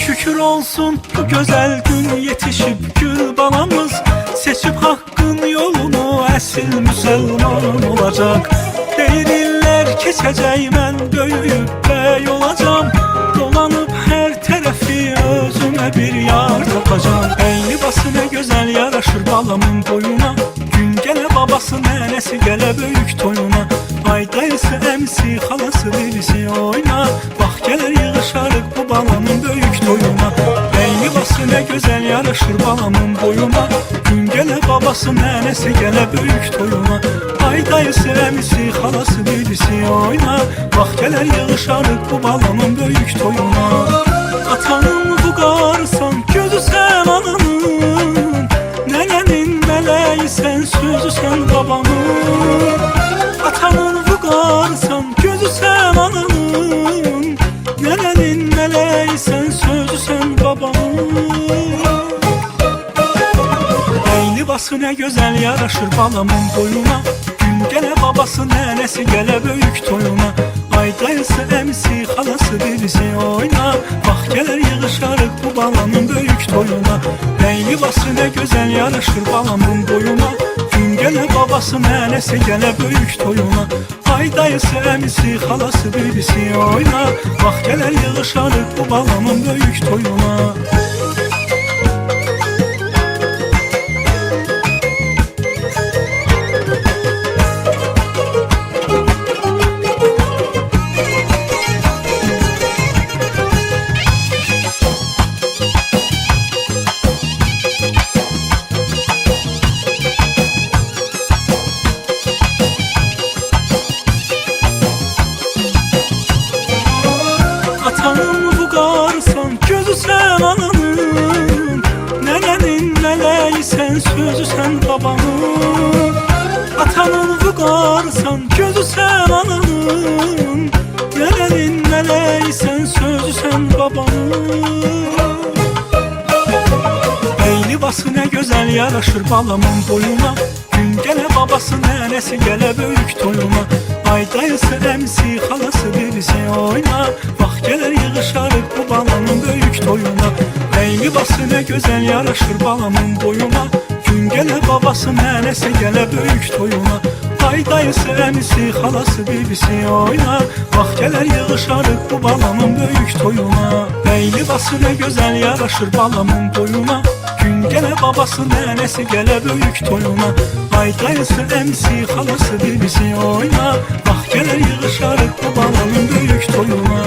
Şükür olsun bu güzel gün yetişip gül balamız, seçip hakkın yolunu esil Müslüman olacak. Değiller keçecek ben böyüyüp bey olacağım, dolanıp her tarafı özüme bir yar tapacağım. Ey libası ne güzel yaraşır balamın boyuna, gün gele babası nenesi gele büyük toyuna. Ay dayısı emsi halası birisi oyna, bak gelir yığışarık bu balamın büyük toyuna. Ey libası ne güzel yaraşır balamın boyuna, gün gele babası nenesi gele büyük toyuna. Ay dayısı emsi halası birisi oyna, bak gelir yığışarık bu balamın büyük toyuna. Atanın bu qarsan, gözü sen ananın, nenenin meleği sen, sözü sen babamın. Atanın bu qarsan, gözü sen ananın, nenenin meleği sen, sözü sen babamın. Ey libası ne güzel yaraşır balamın boyuna, gün gele babası nenesi gele büyük toyuna. Ay dayısı emsi halası birisi oyna, bak gelir yığışarık bu balamın büyük toyuna. Ey libası ne güzel yaraşır balamın boyuna, gün gele babası nenesi gele büyük toyuna. Ay dayısı emsi halası birisi oyna, bak gelir yığışarık bu balamın büyük toyuna. Atanın bu qarsan, gözü sen ananın, nenenin meleği sen, sözü sen babamın. Atanın bu qarsan, gözü sen ananın, nenenin meleği sen, sözü sen babamın. Ey libası ne güzel yaraşır balamın boyuna, gün gele babası nenesi gele büyük toyuna. Ay dayısı emsi halası birisi oyna, bak gelir yığışarık bu balamın büyük toyuna. Ey libası ne güzel yaraşır balamın boyuna, gün gele babası nenesi gele büyük toyuna. Ay dayısı emsi halası birisi oyna, bak gelir yığışarık bu balamın büyük toyuna. Ey libası ne güzel yaraşır balamın boyuna, gün gele babası nenesi gele büyük toyuna. Ay dayısı emsi halası birisi oyna, bak gelir yığışarık bu balamın büyük toyuna.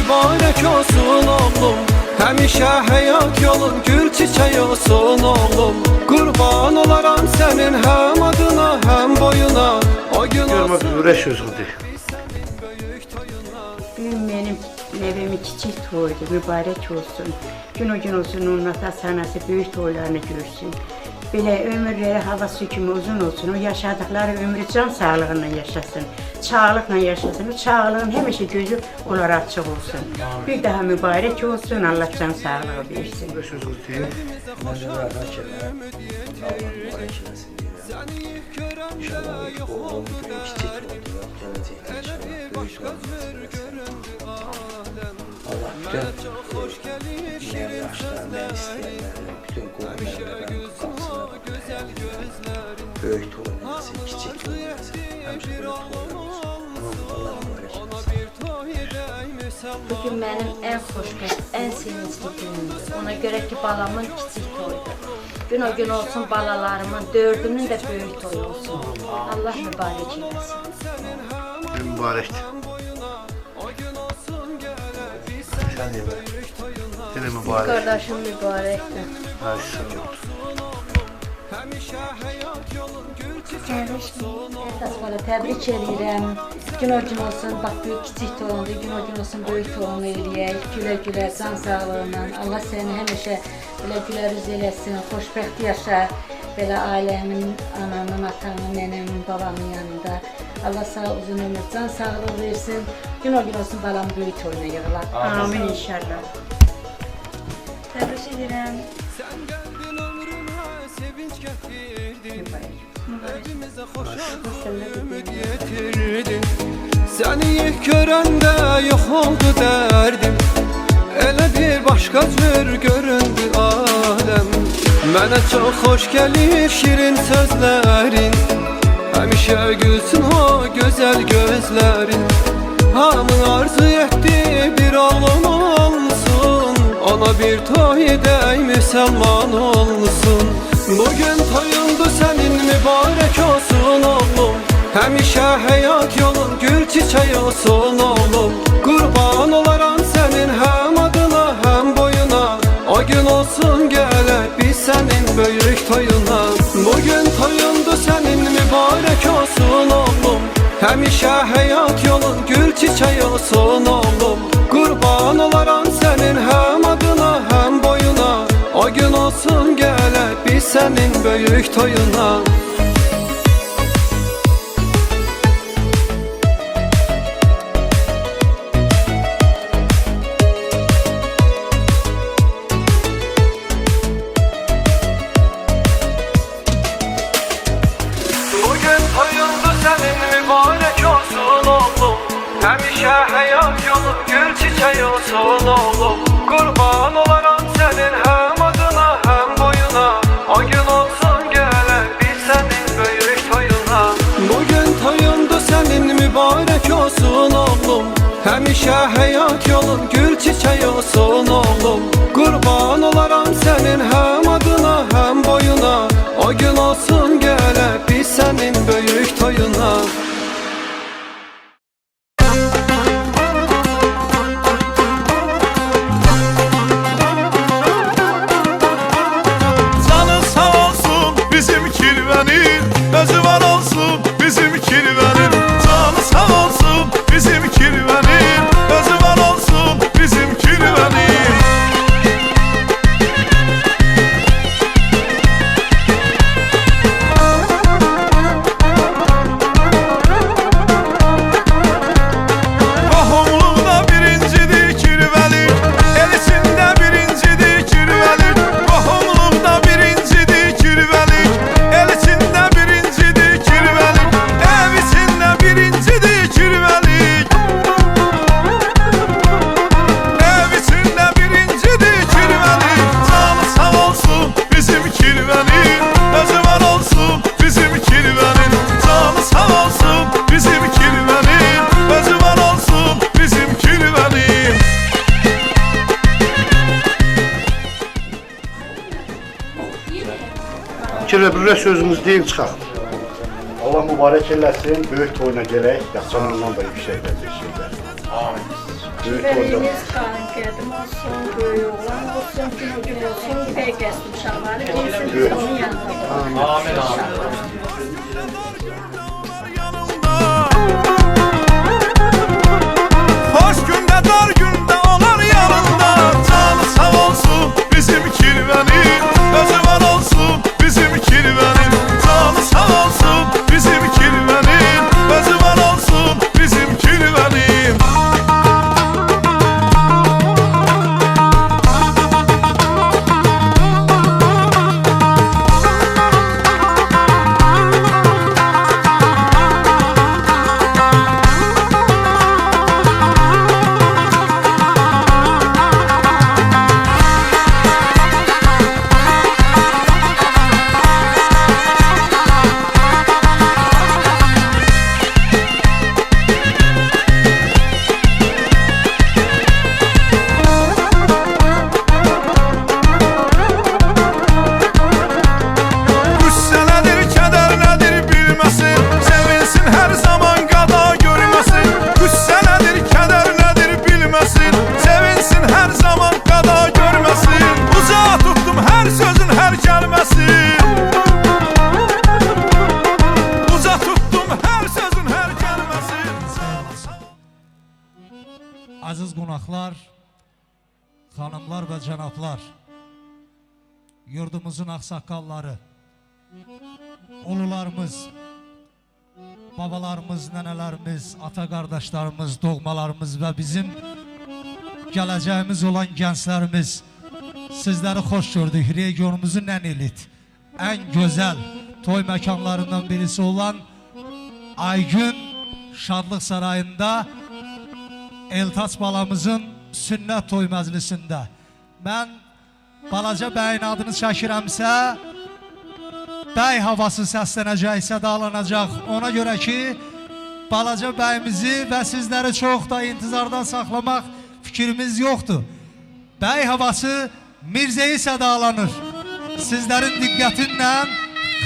mübarek olsun oğlum. Həmişə həyat yolun gül çiçək olsun oğlum. Qurban olaram sənin həm adına, həm boyuna. O gün Görmə bir ürək sözüdür. Bugün benim evimin kiçik toydu, mübarek olsun. Gün o gün olsun, onun atası anası büyük toylarını görsün. Belə ömürləri havası kimi uzun olsun, o yaşadıkları ömrü can sağlığıyla yaşasın, çağlıqla yaşasın, o çağlığın həmişə gözü onlara açıq olsun. Bir daha mübarek olsun, Allah can sağlığı versin. Ürək sözüdür. Mən də rəhmət edirəm. Allah mübarək eləsin deyirəm. İnşallah oğlum böyük kiçik oldu. Gələcəkdə inşallah böyük olacaq. Allah bütün nə yaşlar, nə istəyənləri, bütün qohumlarının qapısına böyük toy eləsin, kiçik toy eləsin. Həmişə böyük toylar olsun. Allah mübarək eləsin. Bugün benim en xoşbəxt, en sevinçli günümdür. Ona göre ki balamın kiçik toyudur. Gün o gün olsun balalarımın, dördünün de böyük toyu olsun. Allah mübarek eylesin. Mübarəkdir. Sən deyə bə. Sənə mübarək. Kardeşim mübarektir. Ay, sağ ol. Valla tebrik edirəm. Gün o gün olsun, bak büyük kiçik toyundu, gün o gün olsun böyük toyunu eləyək. Gülə gülə, can sağlığıyla. Allah seni həmişə belə gülər üz eləsin, xoşbəxt yaşa. Belə ailəmin, anamın, atamın, nənəmin, babamın yanında. Allah sağ uzun ömür, can sağlığı versin. Gün o gün olsun balam böyük toyuna yığılar. Amin inşallah. Tebrik edirəm. Səni ilk görəndə yox oldu dərdim. Elə bir başqa cür göründü aləm. Mənə çox xoş gəlir şirin sözlərin. Həmişə gülsün o gözəl gözlərin. Hamı arzu etdi bir oğlum olsun. Ona bir toy edək müsəlman olsun. Bugün toyundu sənin mübarək olsun oğlum. Həmişə həyat yolun gül çiçək olsun oğlum. Qurban olaram sənin həm adına, həm boyuna. O gün olsun gələk biz sənin böyük toyuna. Bugün toyundu sənin mübarək olsun oğlum. Həmişə həyat yolun gül çiçək olsun oğlum. Qurban olaram sənin həm adına, həm boyuna. O gün olsun gələk biz sənin böyük toyuna. Bugün toyundu sənin mübarək olsun oğlum. Həmişə həyat yolun gül çiçək olsun oğlum. Qurban olaram sənin həm adına, həm boyuna. O gün olsun gələk biz sənin böyük toyuna. Bugün toyundu sənin mübarək olsun oğlum. Həmişə həyat yolun gül çiçək olsun oğlum. Qurban olaram sənin həm adına, həm boyuna. O gün olsun gələk biz sənin böyük toyuna. Canı sağ olsun bizim kirvenin, özü var olsun bizim kirvenin. Canı sağ olsun bizim kirvenin, özü var olsun bizim kirvenin. Qohumluqda birincidir kirvelik, el içində birincidir kirvelik. Qohumluqda birincidir kirvelik, el içində birincidir kirvelik. Ev içində birincidir kirvelik. Ev içində birincidir kirvelik. Canı sağ olsun bizim kirvenin, özü var olsun bizim kirvenin. Canı sağ olsun bizim kirvenin, özü var olsun bizim kirvenin. Kirvə bir ürək sözümüz deyin çıxaq. Allah mübarək eləsin, böyük toyuna gələk, yaxşılarından da yüksək dərəcə şeylər. Amin. Böyük orada. Veriniz qanun qədim olsun, böyük oğlan olsun, gün olsun, bəy qəsdim uşaqları gelsin, onun yanında. Hoş günde dar günde olan yanında. Canı sağ olsun bizim kirvenin, özü var olsun bizim kirvenin. Canı sağ olsun bizim kirvenin, özü var olsun bizim kirvenin. Aziz qonaqlar, xanımlar və cənablar, yurdumuzun ağsaqqalları, ulularımız, babalarımız, nənələrimiz, ata qardaşlarımız, doğmalarımız və bizim gələcəyimiz olan gənclərimiz, sizləri xoş gördük. Regionumuzun ən elit, ən gözəl toy məkanlarından birisi olan Aygün Şadlıq Sarayında Eltaç balamızın sünnət toy məclisində. Mən balaca bəyin adını çəkirəmsə, bəy havası səslənəcək, sədalanacaq. Ona görə ki, balaca bəyimizi və sizləri çox da intizardan saxlamaq fikrimiz yoxdur. Bəy havası Mirzəyi sədalanır. Sizlərin diqqətinlə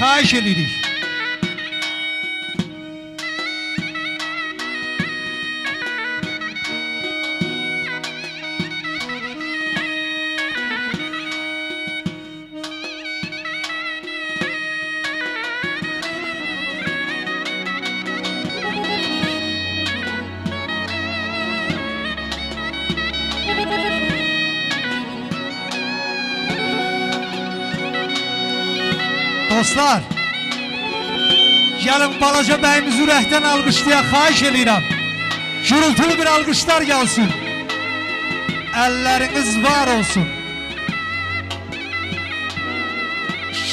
xahiş edirik. Dostlar, gəlin balaca bəyimizi ürəkdən alqışlayaq, xahiş edirəm. Gürültülü bir alqışlar gəlsin. Əlləriniz var olsun.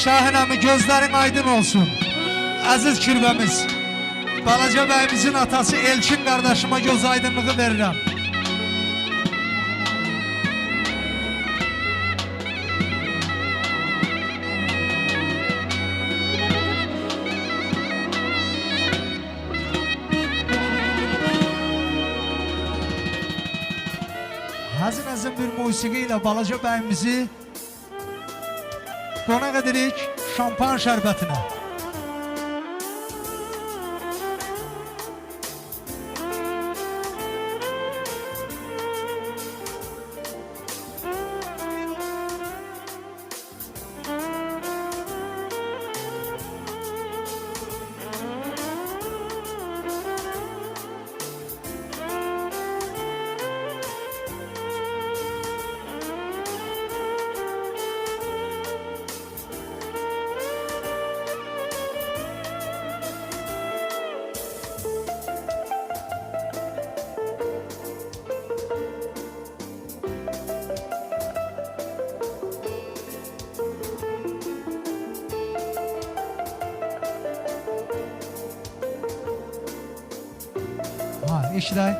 Şahin əmi, gözlərin aydın olsun. Əziz kirvəmiz, balaca bəyimizin atası Elçin qardaşıma göz aydınlığı verirəm. Həzin-həzin bir musiqi ilə balaca bəyimizi qonaq edirik şampan şərbətinə. Eşidək.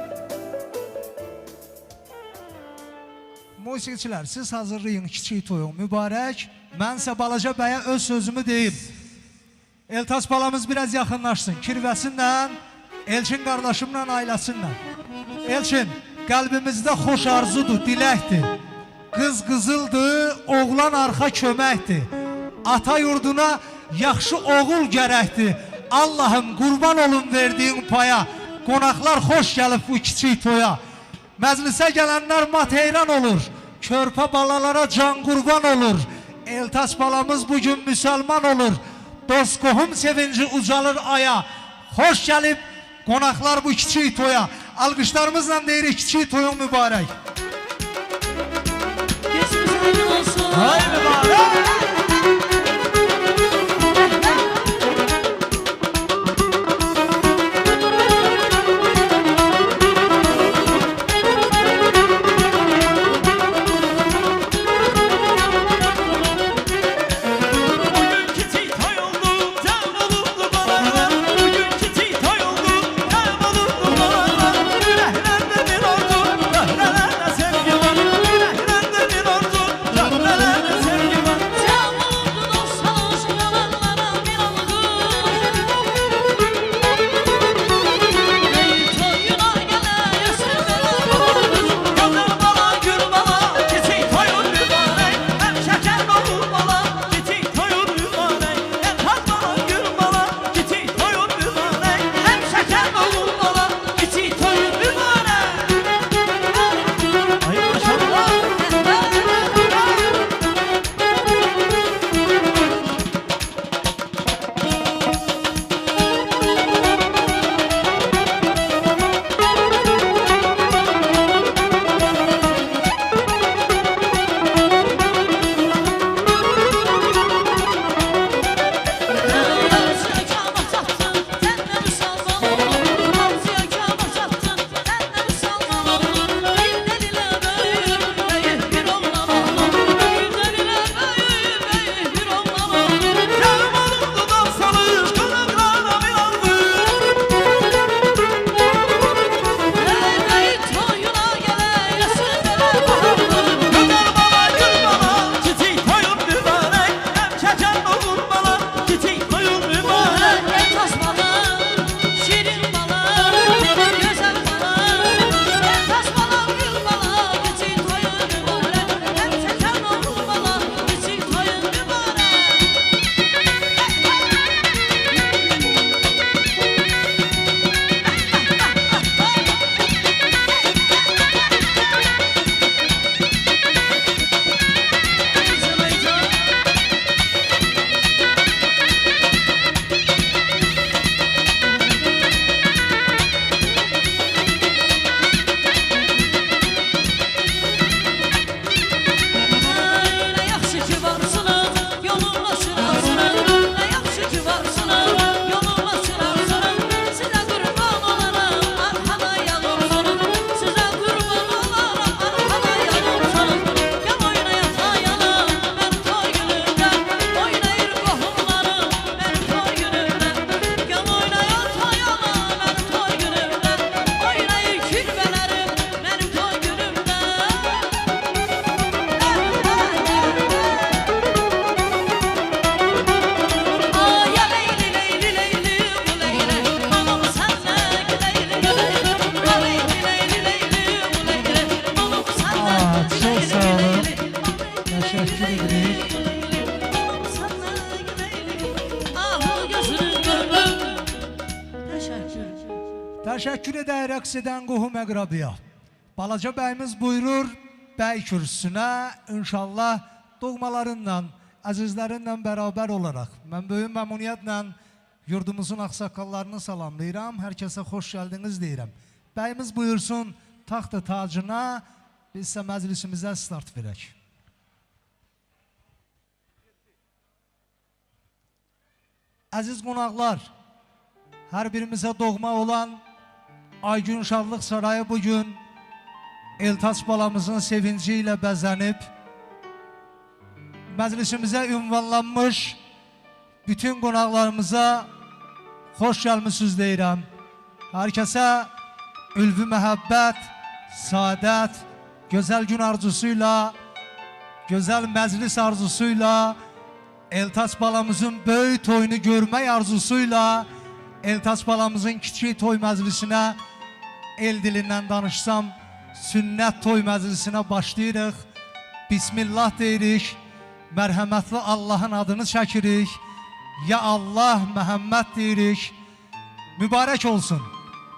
Musiqiçilər, siz hazırlayın kiçik toyun mübarək. Mənsə balaca bəyə öz sözümü deyim. Eltaç balamız biraz yaxınlaşsın. Kirvəsinlə, Elçin qardaşımla, ailəsinlə. Elçin, qəlbimizdə xoş arzudur, diləkdir. Qız qızıldır, oğlan arxa köməkdir. Ata yurduna yaxşı oğul gərəkdir. Allahım, qurban olun verdiyin paya. Qonaqlar xoş gəlib bu kiçik toya. Məclisə gələnlər mat heyran olur. Körpə balalara can qurban olur. Eltaç balamız bugün müsəlman olur. Dost qohum sevinci ucalır aya. Xoş gəlib qonaqlar bu kiçik toya. Alqışlarımızla deyirik kiçik toyun mübarək. Hay mübarək. Təşəkkür edək rəqs edən qohum əqrabiya. Balaca bəyimiz buyurur bəy kürsüsünə, inşallah doğmalarınla, əzizlərinlə bərabər olaraq. Mən böyük məmnuniyyətlə yurdumuzun ağsaqqallarını salamlayıram, hər kəsə xoş gəldiniz deyirəm. Bəyimiz buyursun taxt-ı tacına, biz isə məclisimizə start verək. Əziz qonaqlar, hər birimizə doğma olan Aygün Şadlıq Sarayı bugün Eltaç balamızın sevinci ilə bəzənib, məclisimizə ünvanlanmış bütün qonaqlarımıza xoş gəlmişsiniz deyirəm. Hər kəsə ülvi məhəbbət, saadət, gözəl gün arzusuyla, gözəl məclis arzusuyla, Eltaç balamızın böyük toyunu görmək arzusuyla, Eltaç balamızın kiçik toy məclisinə el dilindən danışsam, sünnət toy məclisinə başlayırıq. Bismillah deyirik, mərhəmətli Allahın adını çəkirik. Ya Allah, Məhəmməd deyirik. Mübarək olsun.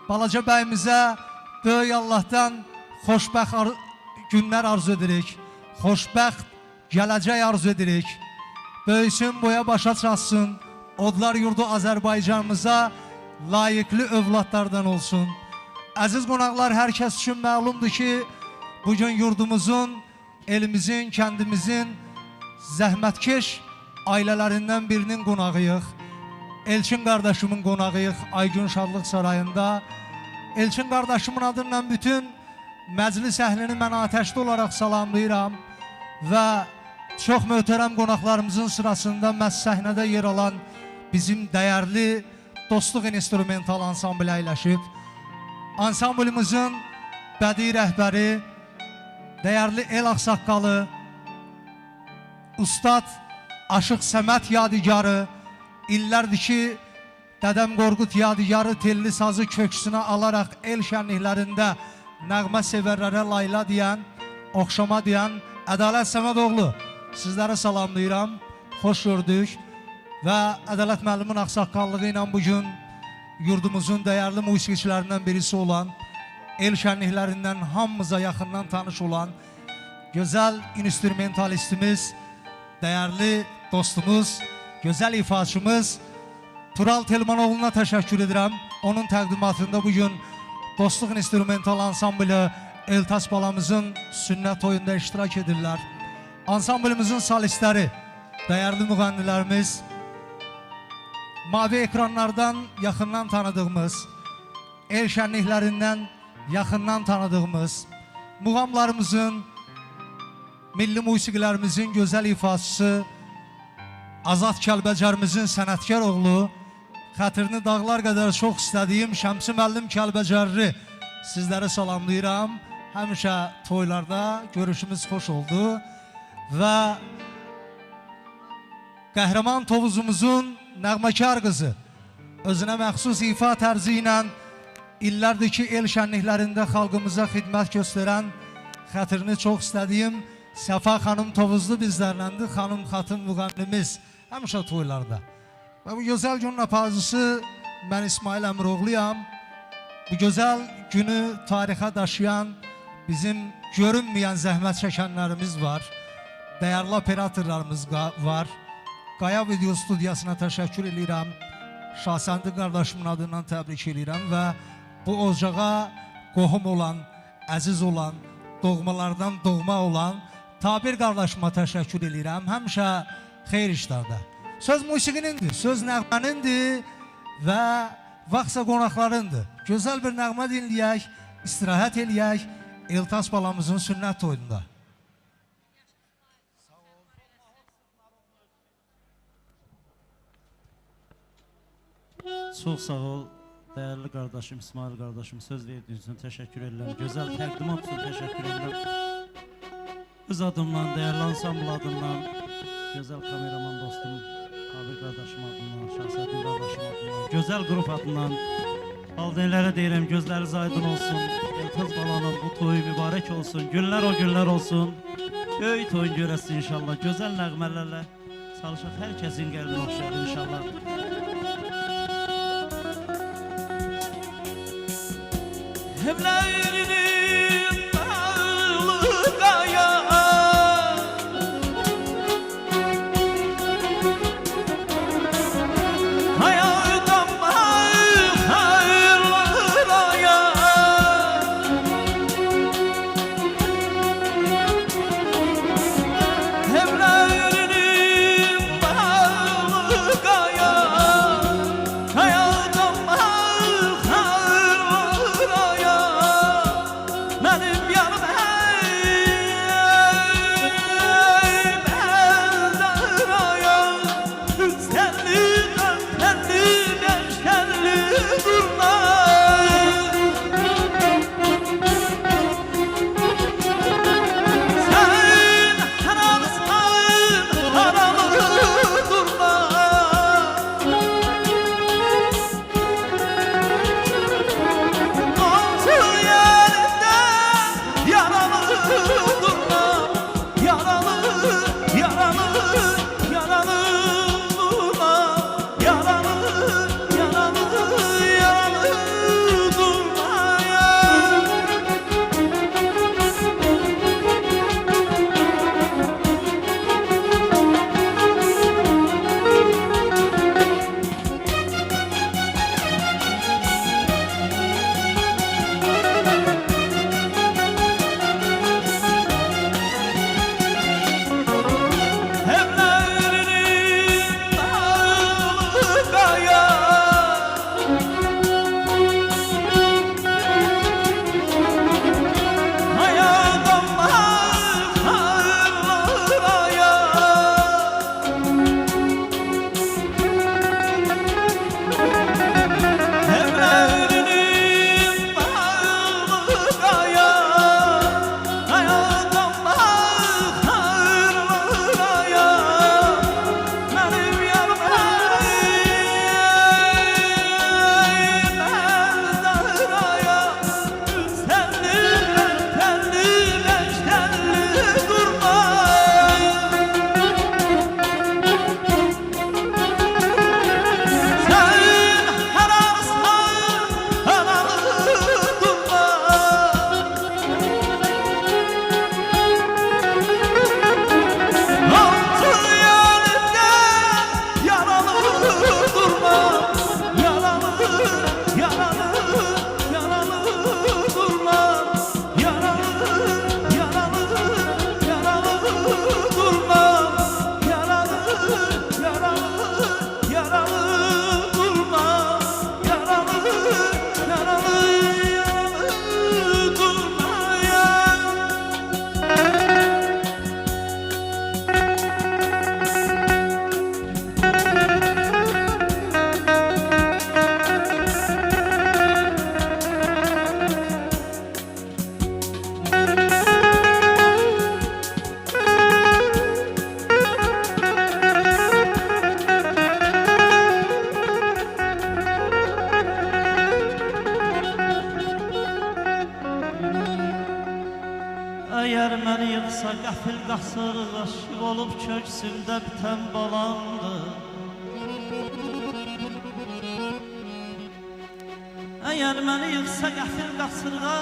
Balaca bəyimizə böyük Allahdan xoşbəxt günlər arzu edirik. Xoşbəxt gələcək arzu edirik. Böyüsün, boya başa çatsın. Odlar yurdu Azərbaycanımıza layiqli övladlardan olsun. Əziz qonaqlar, hər kəs üçün məlumdur ki, bugün yurdumuzun, elimizin, kəndimizin zəhmətkeş ailələrindən birinin qonağıyıq. Elçin qardaşımın qonağıyıq Aygün Şadlıq Sarayında. Elçin qardaşımın adından bütün məclis əhlini mən atəşli olaraq salamlayıram və çox möhtərəm qonaqlarımızın sırasında məhz səhnədə yer alan bizim dəyərli Dostluq instrumental ansambl əyləşib. Ansamblimizin bədii rəhbəri, dəyərli el ağsaqqalı, Ustad Aşıq Səməd yadigarı, illərdir ki, Dədəm Qorqud yadigarı telli sazı köksünə alaraq el şənliklərində nəğmə sevərlərə layla deyən, oxşama deyən Ədalət Səmədoğlu, sizlərə salamlayıram, xoş gördük və Ədalət müəllimin ağsaqqallığı ilə bugün yurdumuzun dəyərli musiqiçilərindən birisi olan, el şənliklərindən hamımıza yaxından tanış olan gözəl instrumentalistimiz, dəyərli dostumuz, gözəl ifaçımız Tural Telmanoğlu'na təşəkkür edirəm. Onun təqdimatında bugün Dostluq instrumental ansamblı Eltas balamızın sünnət oyunda iştirak edirlər. Ansamblimizin solistləri, dəyərli müğənnilərimiz, mavi ekranlardan yaxından tanıdığımız, el şənliklərindən yaxından tanıdığımız, muğamlarımızın, milli musiqilərimizin gözəl ifaçısı, Azad Kəlbəcərimizin sənətkar oğlu, xətrini dağlar qədər çox istədiyim Şəmsi müəllim Kəlbəcərli sizləri salamlayıram. Həmişə toylarda görüşümüz xoş oldu və qəhrəman tovuzumuzun nəğməkar qızı, özünə məxsus ifa tərzi ilə illərdir ki, el şənliklərində xalqımıza xidmət göstərən, xətrini çox istədiyim Səfa xanım Tovuzlu bizlərləndir, xanım xatın müğənnimiz həmişə toylarda. Və bu gözəl günün apazısı mən İsmail Əmiroğluyam. Bu gözəl günü tarixə daşıyan bizim görünməyən zəhmət çəkənlərimiz var. Dəyərli operatorlarımız var. Qaya Video Studiyasına təşəkkür edirəm. Şahsəndi qardaşımın adından təbrik edirəm və bu ocağa qohum olan, əziz olan, doğmalardan doğma olan Tabir qardaşıma təşəkkür edirəm. Həmişə xeyir işlərdə. Söz musiqinindir, söz nəğmənindir və vaxtsa qonaqlarındır. Gözəl bir nəğmə dinləyək, istirahət eləyək Eltas balamızın sünnət toyunda. Çox sağ ol, dəyərli qardaşım, İsmail qardaşım, söz verdiğiniz üçün təşəkkür edirəm. Gözəl təqdimat üçün təşəkkür edirəm. Öz adımdan, dəyərli ansambl adımdan, gözəl kameraman dostum, Kabir qardaşım adından, Şahsəddin qardaşım adından, gözəl qrup adından valideynlərə deyirəm, gözləriniz aydın olsun, Eltaz balanın bu toyu mübarək olsun, günlər o günlər olsun, böyük toyun görəsin inşallah, gözəl nəğmələrlə çalışaq, hər kəsin qəlbini oxşayır inşallah. Evlərinin dağlı qaya Hayatım hayırlı raya Evlərinin dağlı qaya Hayatım hayırlı raya Əgər məni yıxsa qəfil qasırğa, şiv olub köksümdə bitən balamdır. Əgər məni yıxsa qəfil qasırğa,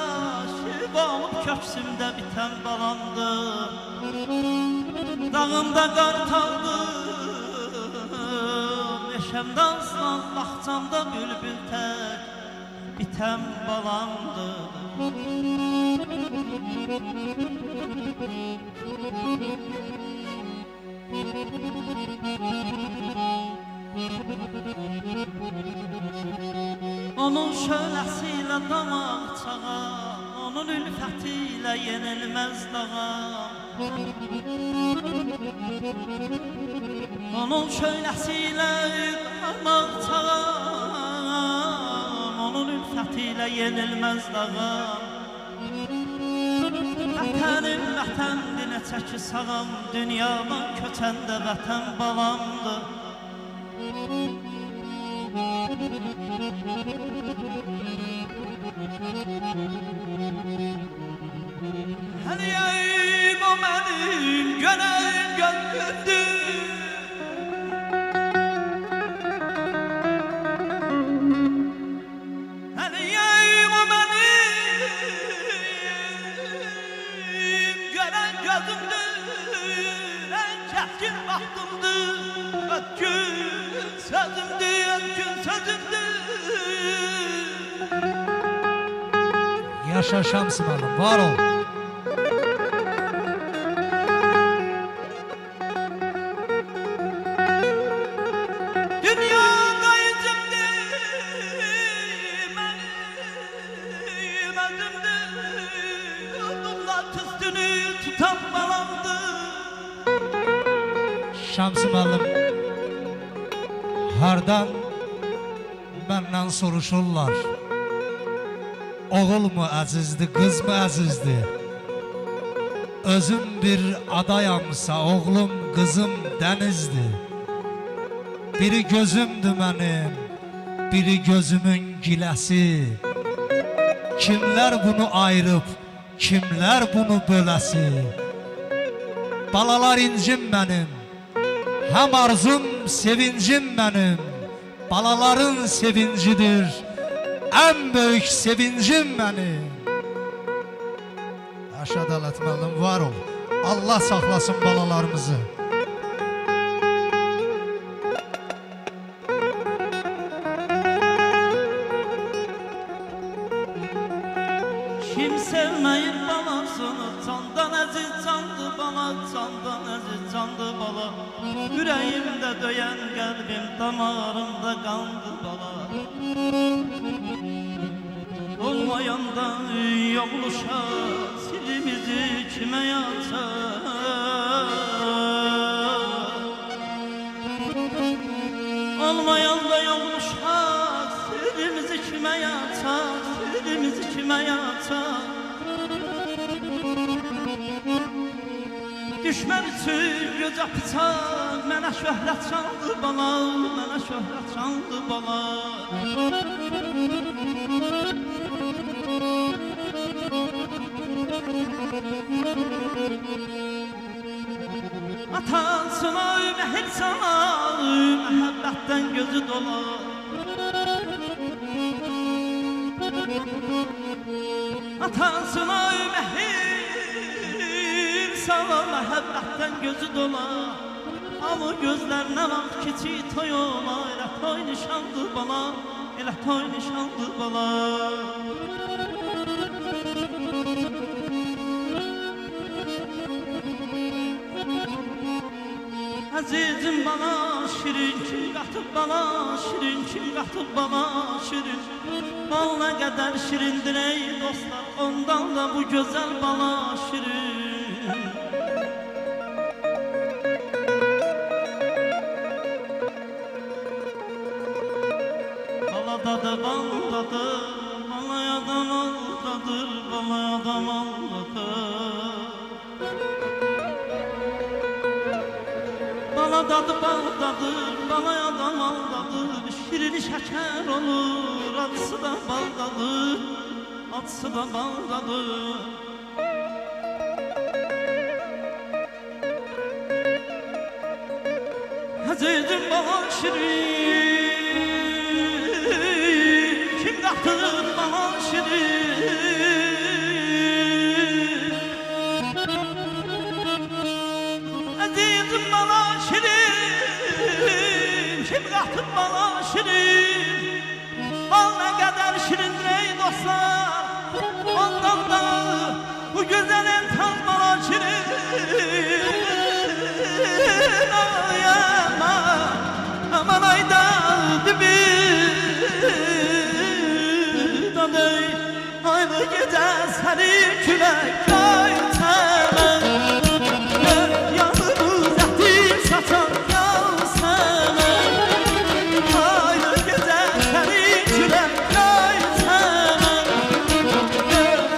şiv olub köksümdə bitən balamdır. Dağımda qartaldım, meşəmdə aslan, baxçamda bülbül tək bitən balamdır. Onun şöyləsilə damaq çağam, onun ülfətilə yenilməz dağam. Onun şöyləsilə damaq çağam, onun ülfətilə yenilməz dağam. Vətənim vətəndir, neçə ki sağam, dünyadan köçəndə vətən balamdır. Həliyəm o mənim gönül gönlümdür. Həliyəm o mənim gönül gözümdür. Ən kəskin vaxtımdır, ötkün sözümdür, ötkün sözümdür. Yaşa Şams müəllim, var ol. Dünyada yüzümdür, mənim özümdür. Qıldımlar tüstünü tutan balamdır. Şams müəllim, hardan məndən soruşurlar. Oğul mu əzizdir, qız mı əzizdir? Özüm bir adayamsa, oğlum, qızım dənizdir. Biri gözümdür mənim, biri gözümün giləsi. Kimlər bunu ayırıb, kimlər bunu böləsi? Balalar incim mənim, həm arzum, sevincim mənim. Balaların sevincidir, ən böyük sevincim mənim. Yaşa Ədalət müəllim, var ol. Allah saxlasın balalarımızı. Kim sevməyir balasını, candan əziz candı bala, candan əziz candı bala. Ürəyimdə döyən qəlbim, damarımda qandı bala. Olmayanda yoxluşa, silimizi kimə yazar? Olmayanda yoxluşa, silimizi kimə yazar? Silimizi kimə yazar? Düşmən üçün göz apıçaq, mənə şöhrət çaldı bala, mənə şöhrət çaldı bala. Atansına məhir sana, məhəbbətdən gözü dolar. Atansına məhir sana, məhəbbətdən gözü dolar. Amma gözlərinə bax kiçik toy ola, elə toy nişandı bala, elə toy nişandı bala. Əzizim bana şirin, kim qatıb bana şirin, kim qatıb bana şirin. Bal nə qədər şirindir ey dostlar, ondan da bu gözəl bala şirin. Baladadır, baldadır, balay adam aldadır, balay adam aldadır. Baladadır, baldadır, balay adam aldadır. Şirini şəkər olur, acısı da baldadır, acısı da baldadır. Əzizim bana şirin, kim qatır bana şirin. Əzizim bana şirin, kim qatır bana şirin. Bal nə qədər şirindir ey dostlar, ondan da bu gözəl eltaz bana şirin. Ay aman, aman ayda dibi daday, aynı gecə səni külək qaytaman. Yanımız ətdir saçan yansana, aynı gecə səni külək qaytaman.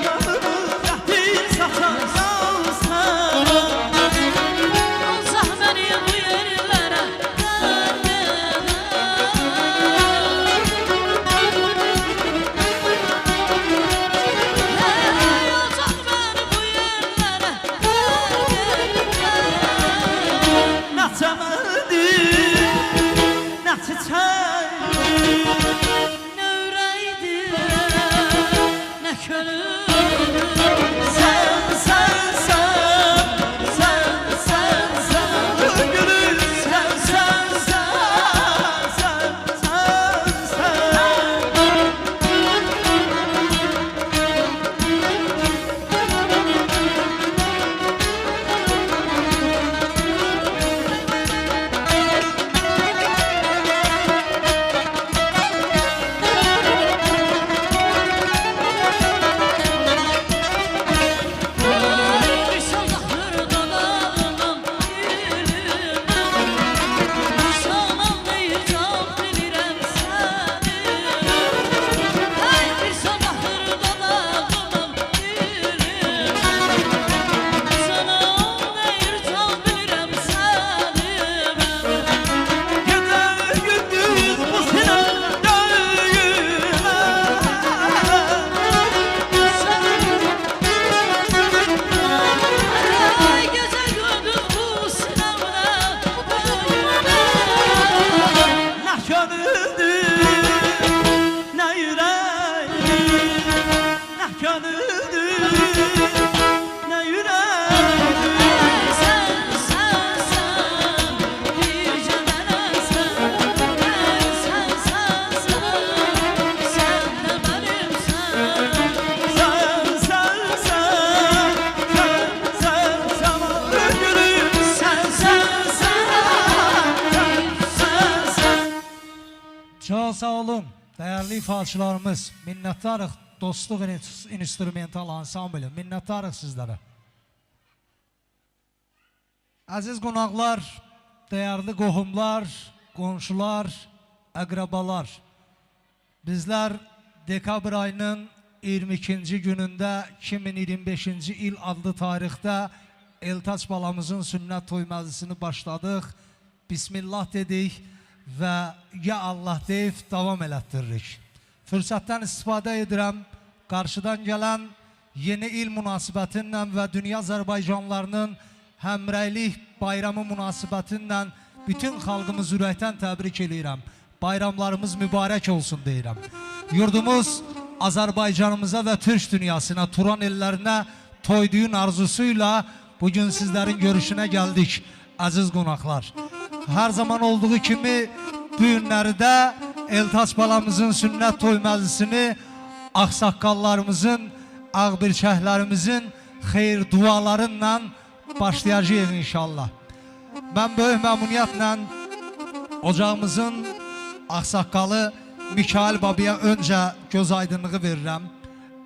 Yanımız ətdir saçan yansana. Alsaq məni bu yerlərə, alsaq məni bu yerlərə, Nə çəməndir, nə çiçəkdir, nə ürəkdir, nə könüldür. sən, sən, sən, sən, sən, sən, gülüm, sən, sən, sən, sən, sən, sən. Bir sallanır dodağımın gülünə, salam deyir can bilirəm səni. Hey, bir sallanır dodağımın gülünə, salam deyir can bilirəm səni. Gecə gündüz bu sinəm döyünə. Ay gecə gündüz bu sinəmdə döyünə. Nə könüldür, nə ürəkdir, nə könüldür, nə ürəkdir. Sən, sən, sən, bircə mənəsən. Sən, sən, sən, sən də mənimsən. Sən, sən, sən, sən, sən, gülüm, sən, sən, sən, sən, sən. Çox sağ olun, dəyərli ifaçılarımız. Minnətdarıq Dostluq İnstrumental Ansamblı. Minnətdarıq sizlərə. Əziz qonaqlar, dəyərli qohumlar, qonşular, əqrabalar. Bizlər dekabr ayının 22-ci günündə 2025-ci il adlı tarixdə Eltaç balamızın sünnət toy məclisini başladıq. Bismillah dedik və ya Allah deyib davam elətdiririk. Fürsətdən istifadə edirəm. Qarşıdan gələn yeni il münasibətindən və dünya Azərbaycanlarının həmrəylik bayramı münasibətindən bütün xalqımız ürəkdən təbrik edirəm. Bayramlarımız mübarək olsun deyirəm. Yurdumuz Azərbaycanımıza və Türk dünyasına, Turan ellərinə toyduyun arzusuyla bugün sizlərin görüşünə gəldik, əziz qonaqlar. Hər zaman olduğu kimi bu günlərdə Eltaç balamızın sünnət toy məclisini ağsaqqallarımızın, ağbirçəklərimizin xeyir dualarıyla başlayacağıq inşallah. Mən böyük məmnuniyyətlə ocağımızın ağsaqqalı Mikail babaya öncə göz aydınlığı verirəm.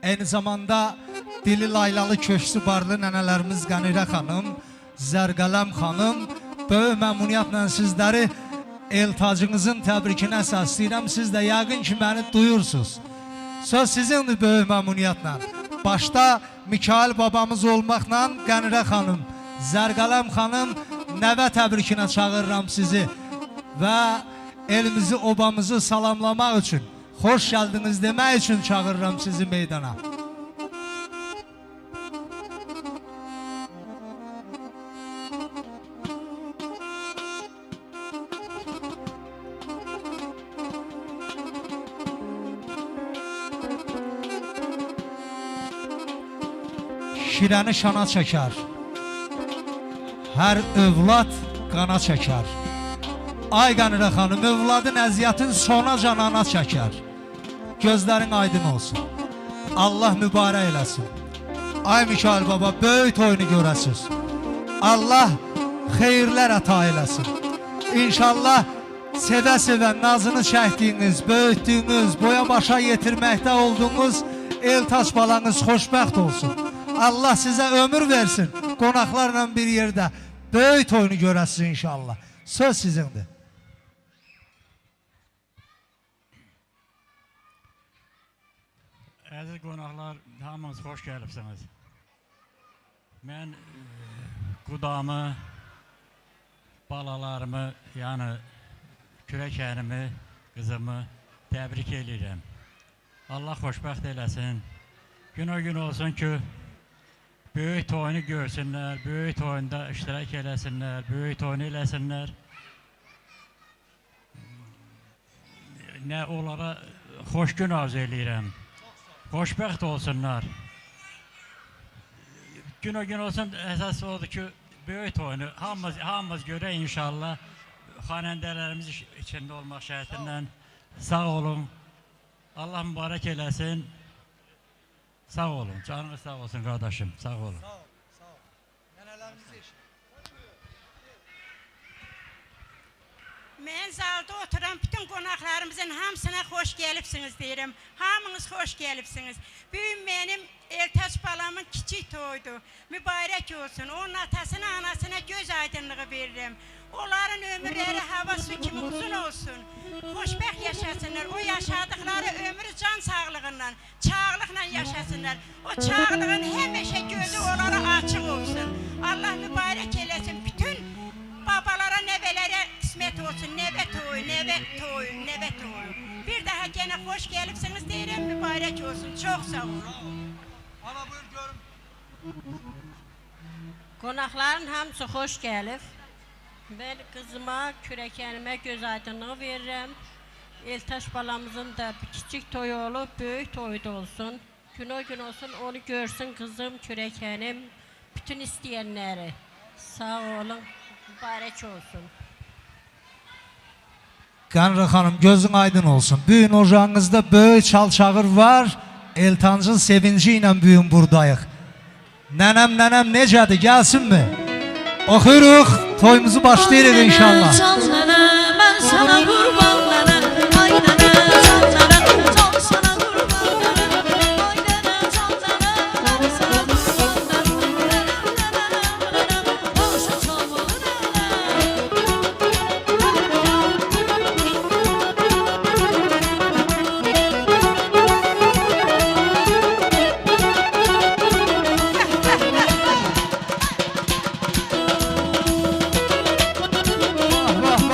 Eyni zamanda dili laylalı köksü barlı nənələrimiz Qənirə xanım, Zərqələm xanım, böyük məmnuniyyətlə sizləri Eltacınızın təbrikinə səsləyirəm. Siz də yəqin ki məni duyursunuz. Söz sizindir böyük məmnuniyyətlə. Başda Mikail babamız olmaqla Qənirə xanım, Zərqələm xanım nəvə təbrikinə çağırıram sizi və elimizi, obamızı salamlamaq üçün, xoş gəldiniz demək üçün çağırıram sizi meydana. şirəni şana çəkər. Hər övlad qana çəkər. Ay Qənirə xanım, övladın əziyyətin sona canana çəkər. Gözlərin aydın olsun. Allah mübarək eləsin. Ay Mikail baba, böyük toyunu görəsiniz. Allah xeyirlər əta eləsin. İnşallah sevə-sevə nazını çəkdiyiniz, böyütdüyünüz, boya başa yetirməkdə olduğunuz Eltaş balanız xoşbəxt olsun. Allah sizə ömür versin. Qonaqlarla bir yerdə böyük toyunu görəsiniz inşallah. Söz sizindir. Əziz qonaqlar, hamınız xoş gəlibsiniz. Mən qudamı, balalarımı, yəni kürəkənimi, qızımı təbrik edirəm. Allah xoşbəxt eləsin. Gün o gün olsun ki, böyük toyunu görsünlər, böyük toyunda iştirak eləsinlər, böyük toyunu eləsinlər. Nə onlara xoş gün arzu eləyirəm. Xoşbəxt olsunlar. Gün o gün olsun, əsas odur ki, böyük toyunu hamımız görək inşallah. Xanəndələrimiz içində olmaq şərtindən sağ olun. Allah mübarək eləsin. Sağ olun, canınız sağ olsun qardaşım, sağ olun. Sağ ol, sağ ol. Nənələrimizi eşit. Mən zalda oturan bütün qonaqlarımızın hamısına xoş gəlibsiniz deyirəm. Hamınız xoş gəlibsiniz. Bugün mənim Eltaş balamın kiçik toyudur. Mübarək olsun. Onun atasına, anasına göz aydınlığı verirəm. Onların ömürləri hava su kimi uzun olsun. Xoşbəxt yaşasınlar. O yaşadıkları ömrü can sağlığından, çağlıqla yaşasınlar. O çağlığın həmişə gözü onlara açıq olsun. Allah mübarək eləsin. Bütün babalara, nəvələrə qismət olsun. Nəvə toyu, nəvə toyu, nəvə toyu. Bir daha gene xoş gəlibsiniz deyirəm. Mübarək olsun. Çox sağ olun. Ana buyur görüm. Qonaqların hamısı xoş gəlib. Mən qızıma, kürəkənimə göz aydınlığı verirəm. Eltaş balamızın da kiçik toyu olub, böyük toyu da olsun. Gün o gün olsun, onu görsün qızım, kürəkənim, bütün istəyənləri. Sağ olun, mübarək olsun. Qənirə xanım, gözün aydın olsun. Bugün ocağınızda böyük çalçağır var. Eltancın sevinci ilə bugün buradayıq. Nənəm necədir, gəlsinmi? Oxuyuruq, toyumuzu başlayırıq inşallah. Mən sana qurban nənə, ay nənə, can nənə, can sana qurban nənə, ay nənə, can nənə, mən sana qurban nənə, nənə, boşa çalma Vah, vah,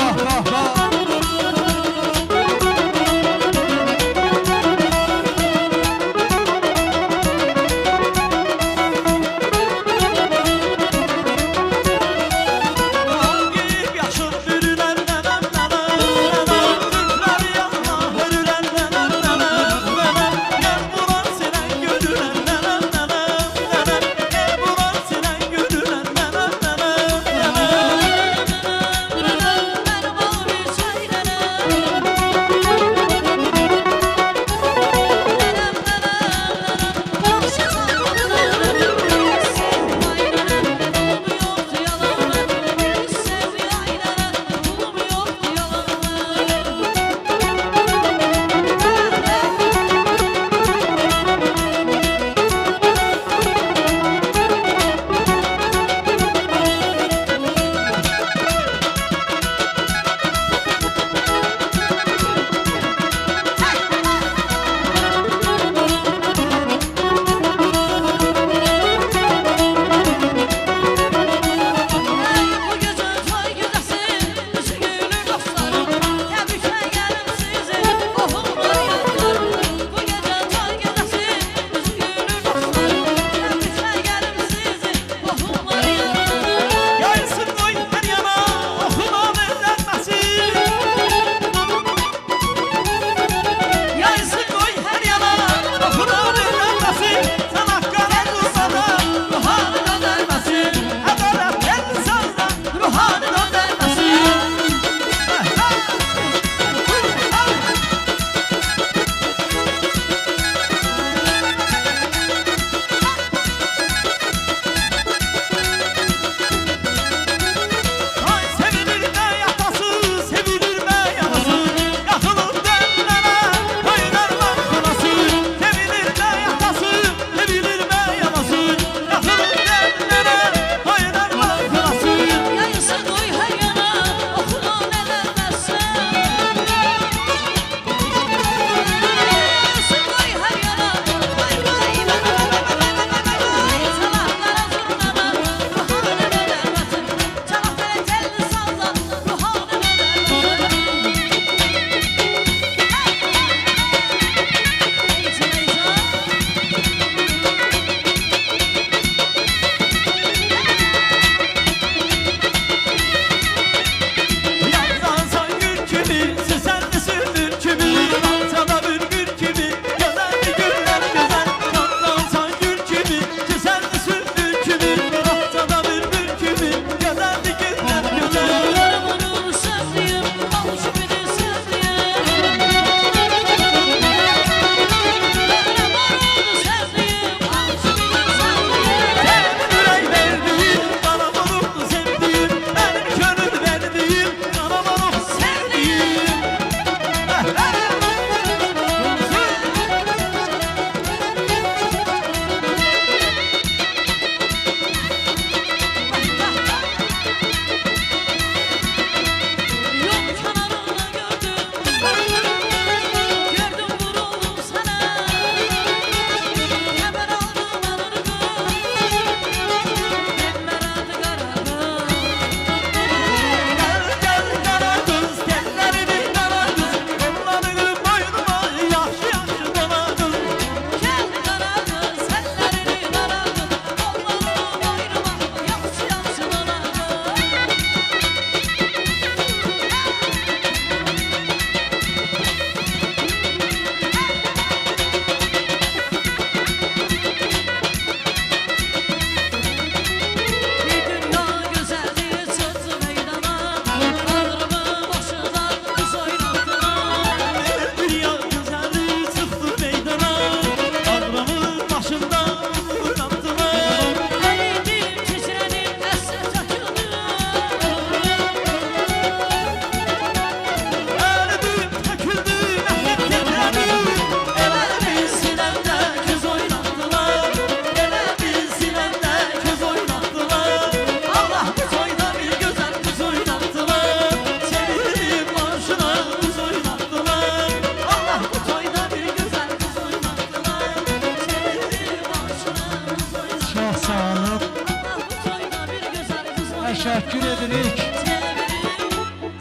Təşəkkür edirik.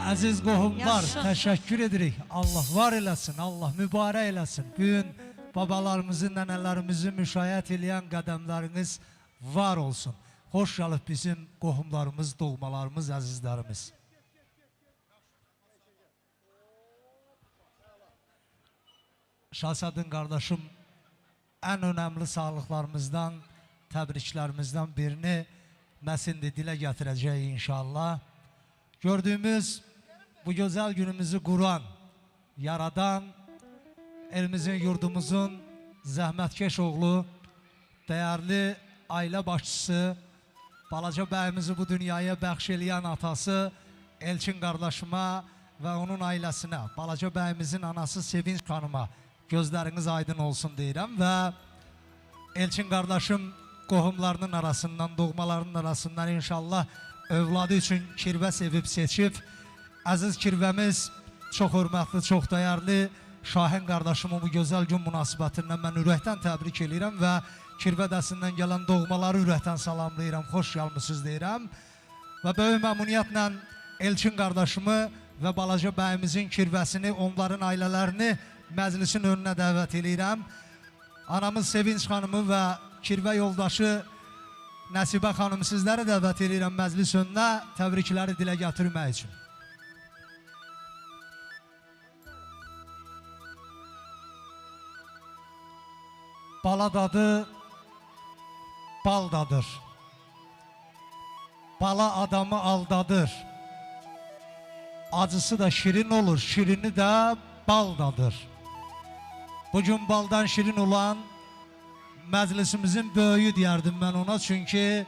Əziz qohumlar, təşəkkür edirik. Allah var eləsin, Allah mübarək eləsin. Bugün babalarımızın, nənələrimizin müşayiət eləyən qədəmləriniz var olsun. Xoş gəlib bizim qohumlarımız, doğmalarımız, əzizlərimiz. Şahsədin qardaşım ən önəmli sağlıqlarımızdan, təbriklərimizdən birini məsindi dilə gətirəcək inşallah. Gördüyümüz bu gözəl günümüzü quran, yaradan, elimizin, yurdumuzun zəhmətkeş oğlu, dəyərli ailə başçısı, balaca bəyimizi bu dünyaya bəxş eləyən atası Elçin qardaşıma və onun ailəsinə, balaca bəyimizin anası Sevinç xanıma gözləriniz aydın olsun deyirəm və Elçin qardaşım qohumlarının arasından, doğmalarının arasından inşallah övladı üçün kirvə sevib seçib. Əziz kirvəmiz, çox hörmətli, çox dəyərli Şahin qardaşımın bu gözəl gün münasibətindən mən ürəkdən təbrik edirəm və kirvədəsindən gələn doğmaları ürəkdən salamlayıram, xoş gəlmisiniz deyirəm. Və böyük məmnuniyyətlə Elçin qardaşımı və balaca bəyimizin kirvəsini, onların ailələrini məclisin önünə dəvət edirəm. Anamız Sevinç xanımı və kirvə yoldaşı Nəsibə xanım sizləri dəvət edirəm məclis önünə təbrikləri dilə gətirmək üçün. Bala dadı, bal dadır. Bala adamı aldadır. Acısı da şirin olur, şirini de bal dadır. Bugün baldan şirin olan məclisimizin böyüyü deyərdim mən ona, çünki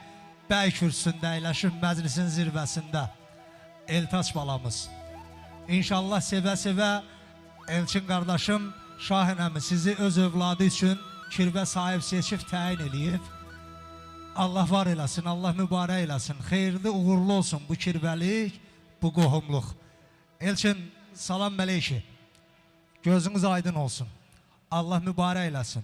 bəy kürsündə əyləşib məclisin zirvəsində Eltaç balamız. İnşallah sevə-sevə Elçin qardaşım Şahin əmi sizi öz övladı üçün kirvə sahib seçib təyin eləyib. Allah var eləsin, Allah mübarək eləsin, xeyirli, uğurlu olsun bu kirvəlik, bu qohumluq. Elçin, salam məleyki, gözünüz aydın olsun, Allah mübarək eləsin.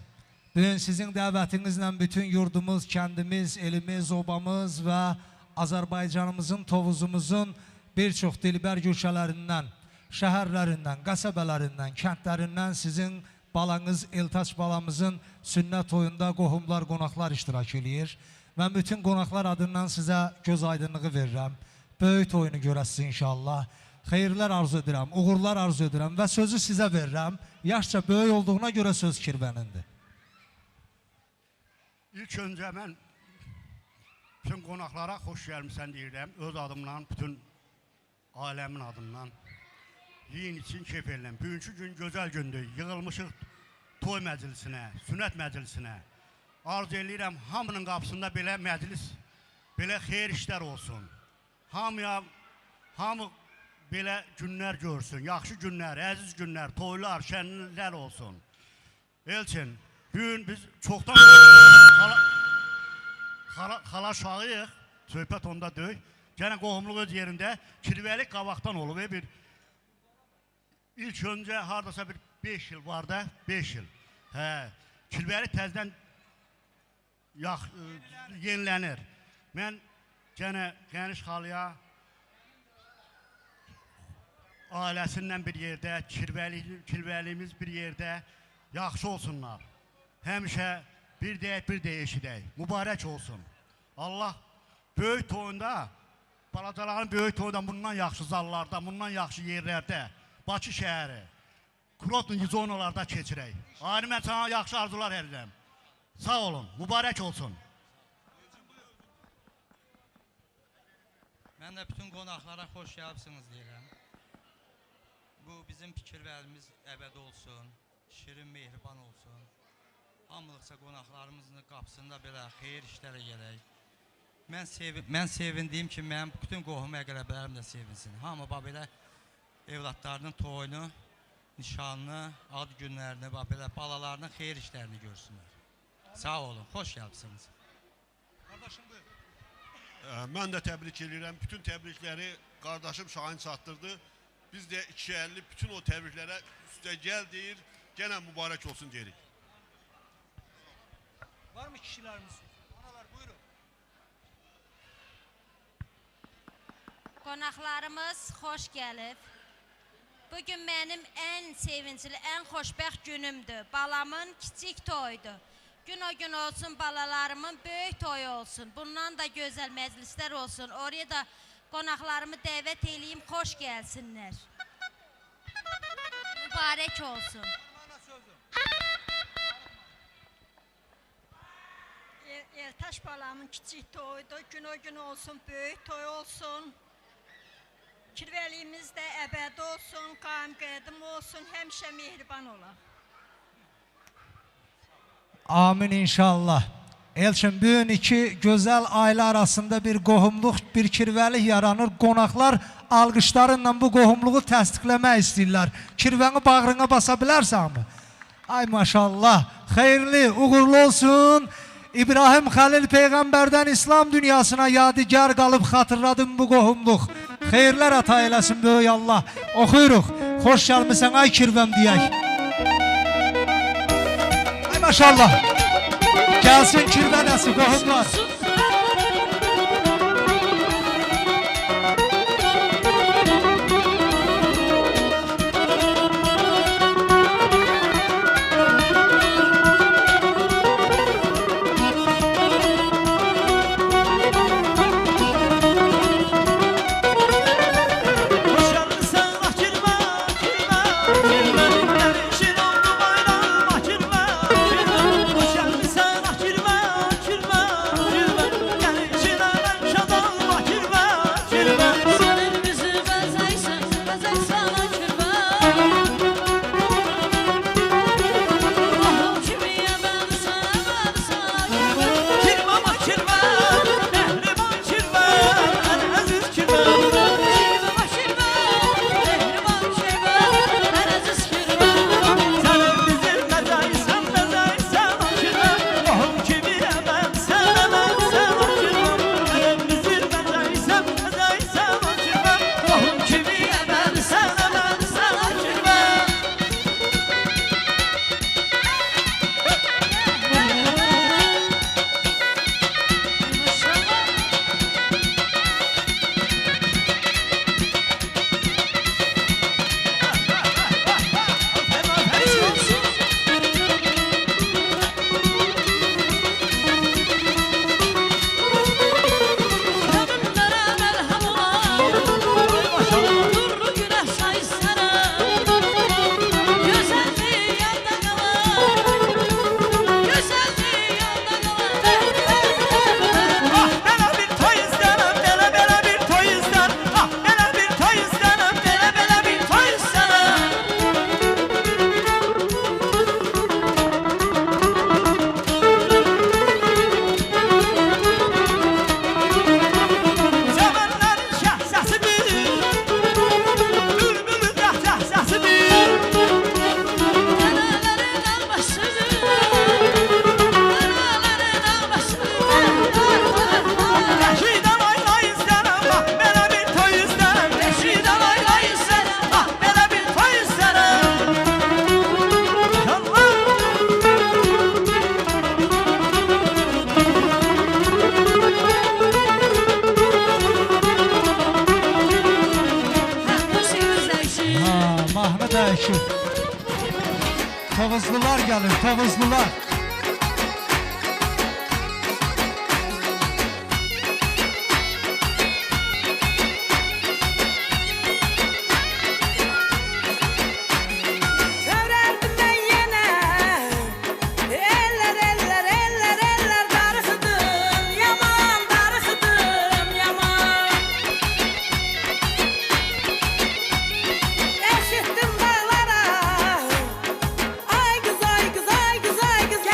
Bugün sizin dəvətinizlə bütün yurdumuz, kəndimiz, elimiz, obamız və Azərbaycanımızın, Tovuzumuzun bir çox dilbər gülşələrindən, şəhərlərindən, qəsəbələrindən, kəndlərindən sizin balanız, Eltaç balamızın sünnət toyunda qohumlar, qonaqlar iştirak edir. Mən bütün qonaqlar adından sizə göz aydınlığı verirəm. Böyük toyunu görəsiniz inşallah. Xeyirlər arzu edirəm, uğurlar arzu edirəm və sözü sizə verirəm. Yaşca böyük olduğuna görə söz kirvənindir. İlk öncə mən bütün qonaqlara xoş gəlmişsən deyirəm. Öz adımdan, bütün aləmin adından. Yiyin için keyf edirəm. Bugünkü gün gözəl gündür. Yığılmışıq toy məclisinə, sünnət məclisinə. Arzu edirəm hamının qapısında belə məclis, belə xeyir işlər olsun. Hamı belə günlər görsün, yaxşı günlər, əziz günlər, toylar, şənliklər olsun. Elçin, bugün biz çoxdan xala şağıyıq, söhbət onda döyük. Gənə qohumluq öz yerində, kirvəlik qabaqdan olub bir. İlk öncə haradasa bir 5 yıl var da, 5 yıl. Kirvəlik təzdən yenilənir. Mən gənə Gəniş xalıya ailəsindən bir yerdə, kirvəliyimiz bir yerdə yaxşı olsunlar. Həmişə bir deyək, bir deyişidək. Mübarək olsun. Allah böyük toyunda, balacaların böyük toyunda bundan yaxşı zallarda, bundan yaxşı yerlərdə, Bakı şəhəri, Krotun zonalarda keçirək. Ayrı mən sana yaxşı arzular edirəm. Sağ olun, mübarək olsun. Mən də bütün qonaqlara xoş gəlibsiniz deyirəm. Bu bizim fikirlərimiz əbədi olsun, şirin mehriban olsun. Hamılıqsa qonaqlarımızın qapısında belə xeyir işlərə gələk. Mən sevindiyim ki, mənim bütün qohum əqrəblərim də sevinsin. Hamı belə evlatlarının toyunu, nişanını, ad günlərini, belə balalarının xeyir işlərini görsünlər. Sağ olun, xoş gəlibsiniz. Qardaşım buyur. Mən də təbrik edirəm. Bütün təbrikləri qardaşım Şahin çatdırdı. Biz də 250 bütün o təbriklərə üstə gəl deyir, gənə mübarək olsun deyirik. Var mı kişilərimiz? Analar buyurun. Qonaqlarımız xoş gəlib. Bugün mənim ən sevincli, ən xoşbəxt günümdür. Balamın kiçik toyudur. Gün o gün olsun, balalarımın böyük toyu olsun. Bundan da gözəl məclislər olsun. Oraya da qonaqlarımı dəvət eləyim, xoş gəlsinlər. Mübarək olsun. Eltaş balamın kiçik toyudur. Gün o gün olsun, böyük toy olsun. Kirvəliyimiz də əbədi olsun, qaim-qədim olsun, həmişə mehriban olaq. Amin inşallah. Elçin, bugün iki güzel aile arasında bir qohumluq, bir kirvəlik yaranır. Qonaqlar alqışlarınla bu qohumluğu təsdiqləmək istəyirlər. Kirvəni bağrına basa bilərsən mi? Ay maşallah. Xeyirli, uğurlu olsun. İbrahim Xəlil Peyğəmbərdən İslam dünyasına yadigar qalıb xatırladım bu qohumluq. Xeyirlər ata eləsin böyük Allah. Oxuyuruq. Xoş gəlmisən ay kirvəm deyək. Ay maşallah. Gəlsin kirvə nəsi qohumlar. Tavızlılar gelin, tavızlılar. Eşittim dağlara, ay kız ay kız ay kız ay kız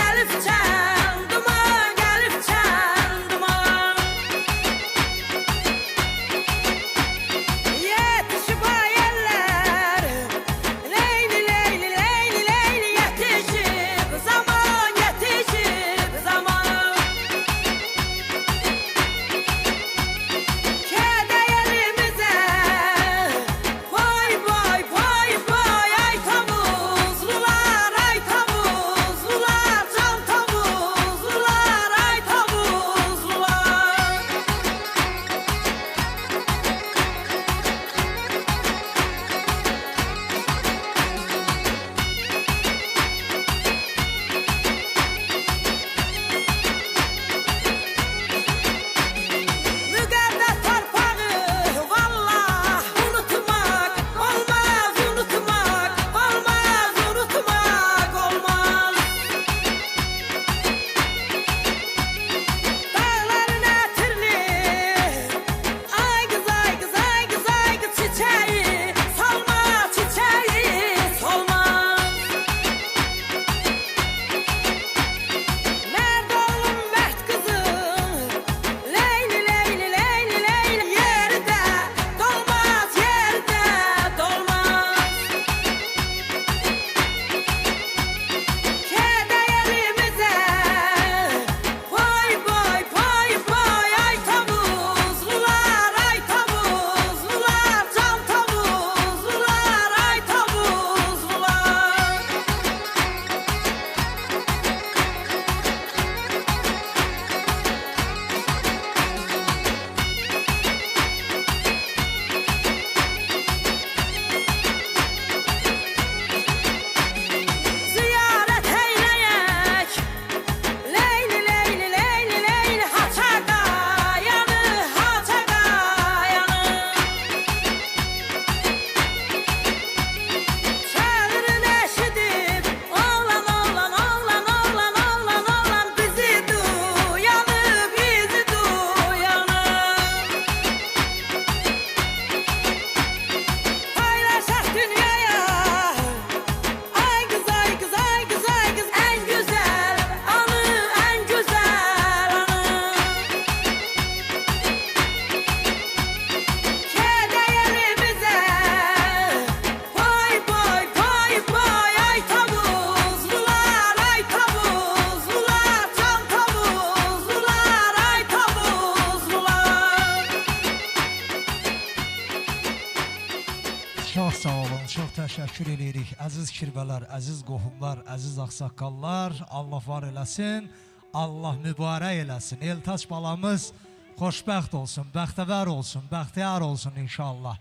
Çox sağ olun, çox təşəkkür edirik. Əziz kirbələr, əziz qohumlar, əziz ağsaqqallar, Allah var eləsin, Allah mübarək eləsin. Eltaç balamız xoşbəxt olsun, bəxtəvər olsun, bəxtiyar olsun inşallah.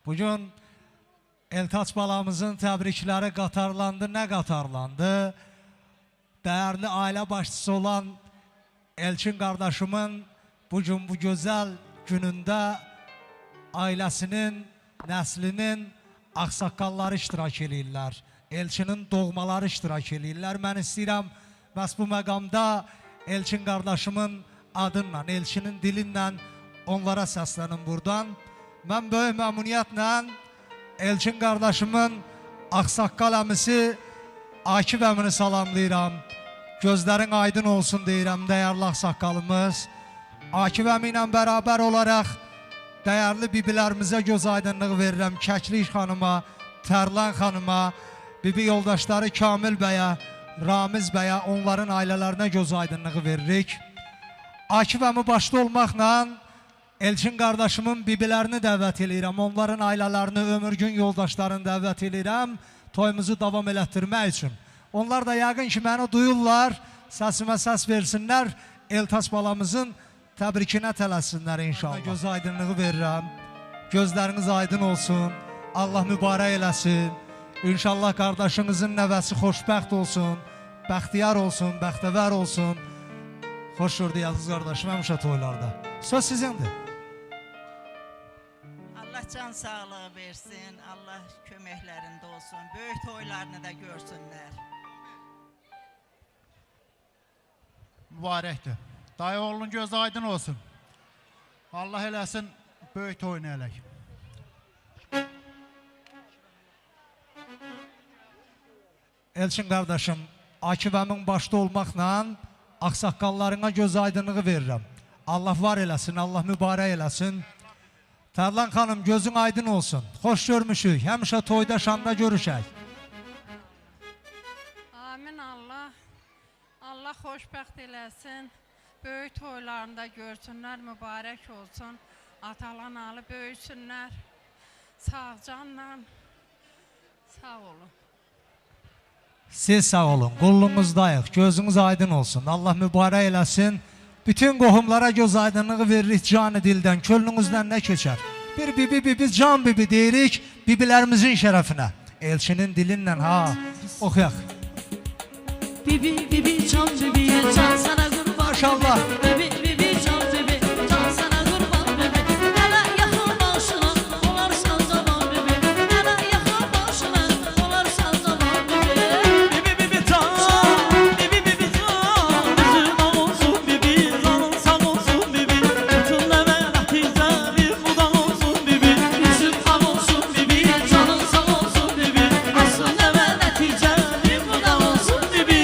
Bugün Eltaç balamızın təbrikləri qatarlandı, nə qatarlandı? Dəyərli ailə başçısı olan Elçin qardaşımın bugün bu gözəl günündə ailəsinin, nəslinin ağsaqqalları iştirak edirlər. Elçinin doğmaları iştirak edirlər. Mən istəyirəm, bəs bu məqamda Elçin qardaşımın adınla, Elçinin dilinlə onlara səslənim buradan. Mən böyük məmnuniyyətlə Elçin qardaşımın ağsaqqal əmisi Akif əmini salamlayıram. Gözlərin aydın olsun deyirəm, dəyərli ağsaqqalımız. Akif əmi ilə bərabər olaraq dəyərli bibilərimizə göz aydınlığı verirəm. Kəklik xanıma, Tərlan xanıma, bibi yoldaşları Kamil bəyə, Ramiz bəyə, onların ailələrinə göz aydınlığı veririk. Akif əmi başda olmaqla Elçin qardaşımın bibilərini dəvət edirəm. Onların ailələrini, ömürgün yoldaşlarını dəvət edirəm. Toyumuzu davam elətdirmək üçün. Onlar da yəqin ki, məni duyurlar, səsimə səs versinlər. Eltaç balamızın təbrikinə tələsinlər inşallah. Göz aydınlığı verirəm. Gözləriniz aydın olsun. Allah mübarək eləsin. İnşallah qardaşınızın nəvəsi xoşbəxt olsun. Bəxtiyar olsun, bəxtəvər olsun. Xoş gördük əziz qardaşım, həmişə toylarda. Söz sizindir. Allah can sağlığı versin. Allah köməklərində olsun. Böyük toylarını da görsünlər. Mübarəkdir. Dayı oğlunun göz aydın olsun. Allah eləsin, böyük toyunu elək. Elçin qardaşım, Akif əmin başda olmaqla ağsaqqallarına göz aydınlığı verirəm. Allah var eləsin, Allah mübarək eləsin. Tərlan xanım, gözün aydın olsun. Xoş görmüşük, həmişə toyda, şanda görüşək. Amin Allah. Allah xoşbəxt eləsin. Böyük toylarında görsünlər, mübarək olsun. Atalan-alı böyüsünlər. Sağ canla. Sağ olun. Siz sağ olun, qulluğunuzdayıq, gözünüz aydın olsun. Allah mübarək eləsin. Bütün qohumlara göz aydınlığı veririk canı dildən, könlünüzdən nə keçər? Bir bibi, can bibi deyirik, bibilərimizin şərəfinə. Elçinin dilinlə, ha, oxuyaq. Bibi, can bibi, can sana qurban. Maşallah. Bibi, can bibi, can sana qurban bibi. Hələ yaxın başına, olarsan zaman bibi. Hələ yaxın başına, olarsan zaman bibi. Bibi can, bibi can, üzün olsun bibi, canın sağ olsun bibi. Bütün nəvə nəticə bir mudan olsun bibi. Üzün sağ olsun bibi, canın sağ olsun bibi. Asıl nəvə nəticə bir mudan olsun bibi.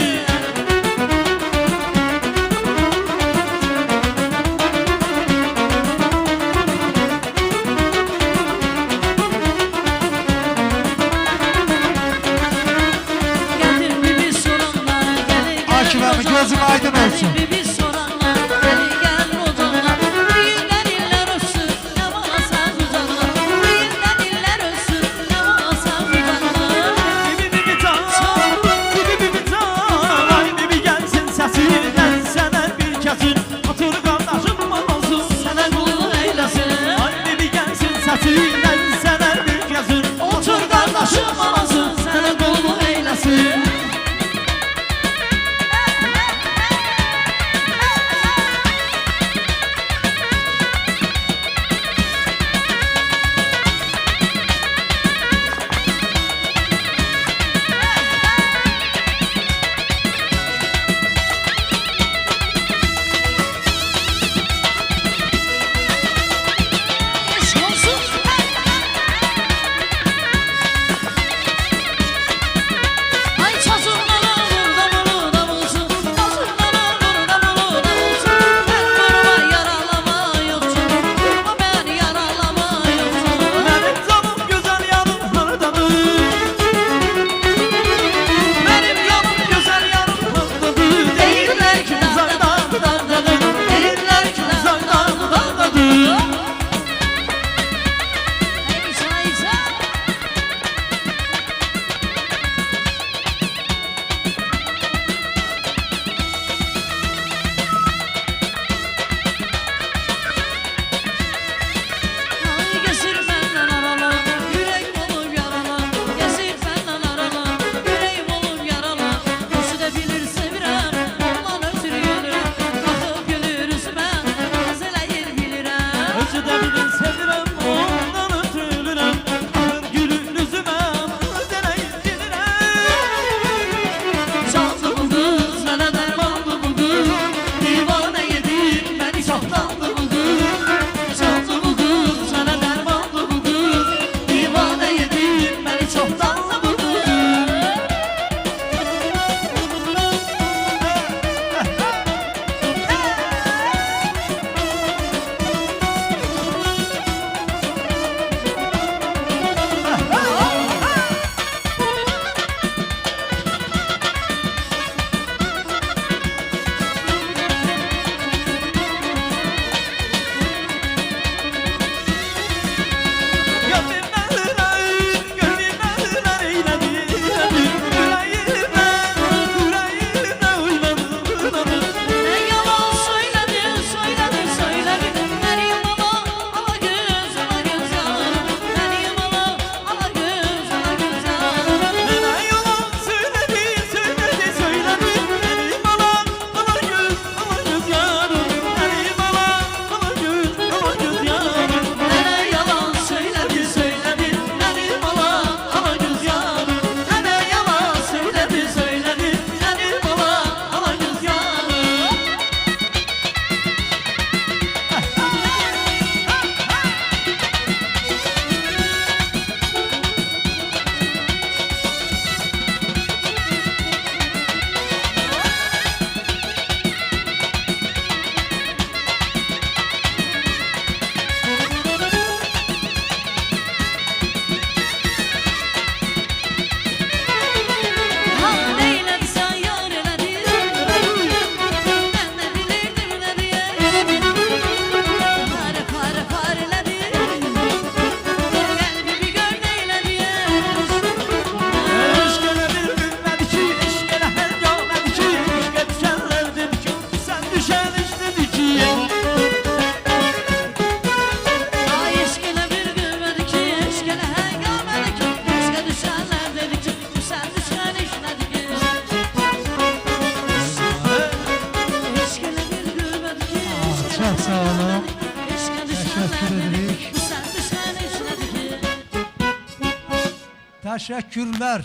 Təşəkkürlər,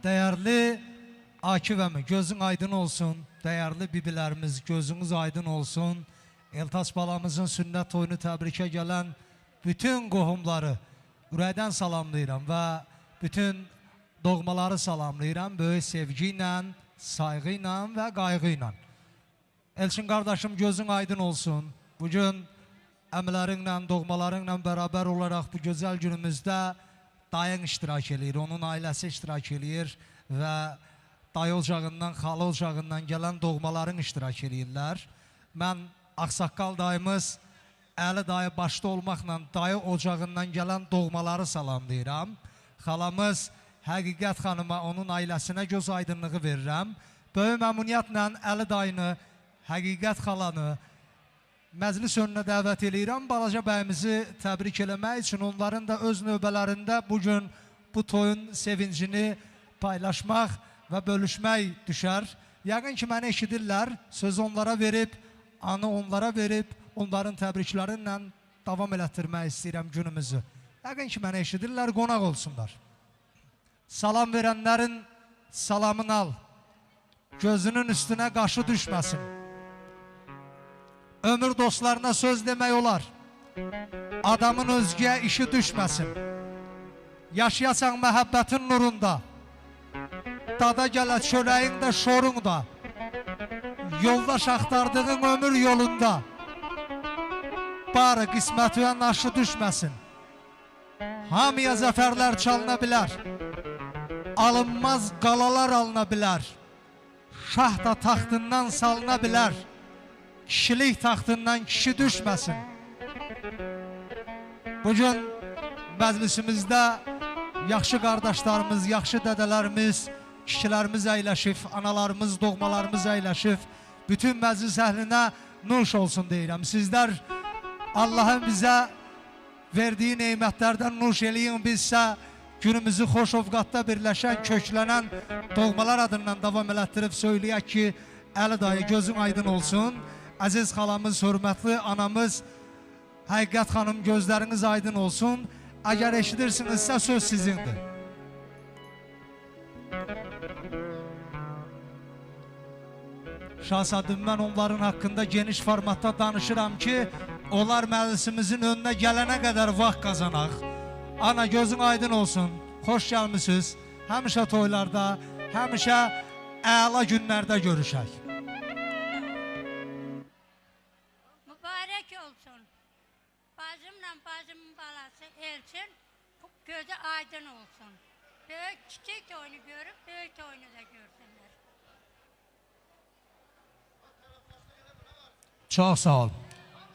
dəyərli Akif əmi, gözün aydın olsun. Dəyərli bibilərimiz, gözünüz aydın olsun. Eltaç balamızın sünnət toyunu təbrikə gələn bütün qohumları ürəkdən salamlayıram və bütün doğmaları salamlayıram böyük sevgi ilə, sayğı ilə və qayğı ilə. Elçin qardaşım, gözün aydın olsun. Bugün əmlərinlə, doğmalarınla bərabər olaraq bu gözəl günümüzdə dayın iştirak edir, onun ailəsi iştirak edir və dayı ocağından, xalı ocağından gələn doğmaların iştirak edirlər. Mən Ağsaqqal dayımız, Əli dayı başda olmaqla dayı ocağından gələn doğmaları salamlayıram. Xalamız Həqiqət xanıma, onun ailəsinə göz aydınlığı verirəm. Böyük məmnuniyyətlə Əli dayını, Həqiqət xalanı məclis önünə dəvət edirəm. Balaca bəyimizi təbrik eləmək üçün onların da öz növbələrində bugün bu toyun sevincini paylaşmaq və bölüşmək düşər. Yəqin ki, məni eşidirlər, sözü onlara verib, anı onlara verib, onların təbriklərinlə davam elətdirmək istəyirəm günümüzü. Yəqin ki, məni eşidirlər, qonaq olsunlar. Salam verənlərin salamını al, gözünün üstünə qaşı düşməsin. Ömür dostlarına söz demək olar, adamın özgəyə işi düşməsin. Yaşayasan məhəbbətin nurunda, dada gələ çöləyin də şorun da, yoldaş axtardığın ömür yolunda, barı qismətüyə naşı düşməsin. Hamıya zəfərlər çalına bilər, alınmaz qalalar alına bilər, şah da taxtından salına bilər, kişilik taxtından kişi düşməsin. Bugün məclisimizdə yaxşı qardaşlarımız, yaxşı dədələrimiz, kişilərimiz əyləşib, analarımız, doğmalarımız əyləşib, bütün məclis əhlinə nuş olsun deyirəm. Sizlər Allahın bizə verdiyi neymətlərdən nuş eləyin, bizsə günümüzü xoş ovqatda birləşən, köklənən doğmalar adından davam elətdirib söyləyək ki, Əli dayı gözün aydın olsun. Əziz xalamız, hörmətli anamız, Həqiqət xanım gözləriniz aydın olsun. Əgər eşidirsinizsə söz sizindir. Şahzadım, mən onların haqqında geniş formatda danışıram ki, onlar məclisimizin önünə gələnə qədər vaxt qazanaq. Ana, gözün aydın olsun, xoş gəlmişsiniz. Həmişə toylarda, həmişə əla günlərdə görüşək. Mübarək olsun. Bacımla bacımın balası Elçin gözü aydın olsun. Böyük kiçik toyunu görüp böyük toyunu da görsünlər. Çox sağ ol.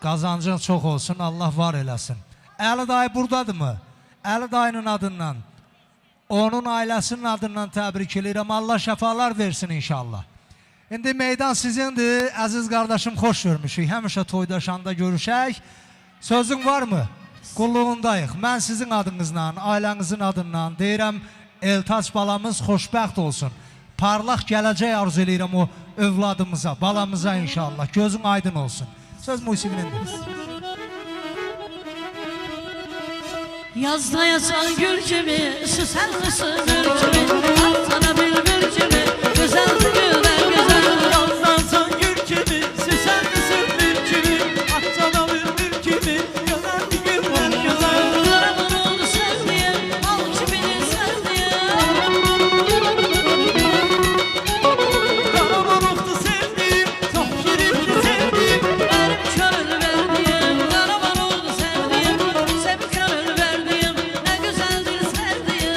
Qazancın çox olsun, Allah var eləsin. Əli dayı buradadır mı? Əli dayının adından, onun ailəsinin adından təbrik edirəm. Allah şəfalar versin inşallah. İndi meydan sizindir, əziz qardaşım, xoş görmüşük. Həmişə toydaşanda görüşək. Sözün var mı? Qulluğundayıq. Mən sizin adınızla, ailənizin adından deyirəm, Eltaç balamız xoşbəxt olsun. Parlaq gələcək arzu edirəm o övladımıza, balamıza inşallah. Gözün aydın olsun. Söz musiqinindir. Yazda yasan gül kimi, süsen mısın gül kimi, sana bülbül kimi, güzelsin gülden güzel. Yazda yasan gül kimi, süsen mısın gül kimi, sana bülbül kimi, güzelsin gülden güzel. Karaman oldu sevdiğim, al kimini sevdiğim. Karaman oldu sevdiğim, çok şirinli sevdiğim, benim könül verdiğim. Karaman oldu sevdiğim, sen könül verdiğim, ne güzeldir sevdiğim.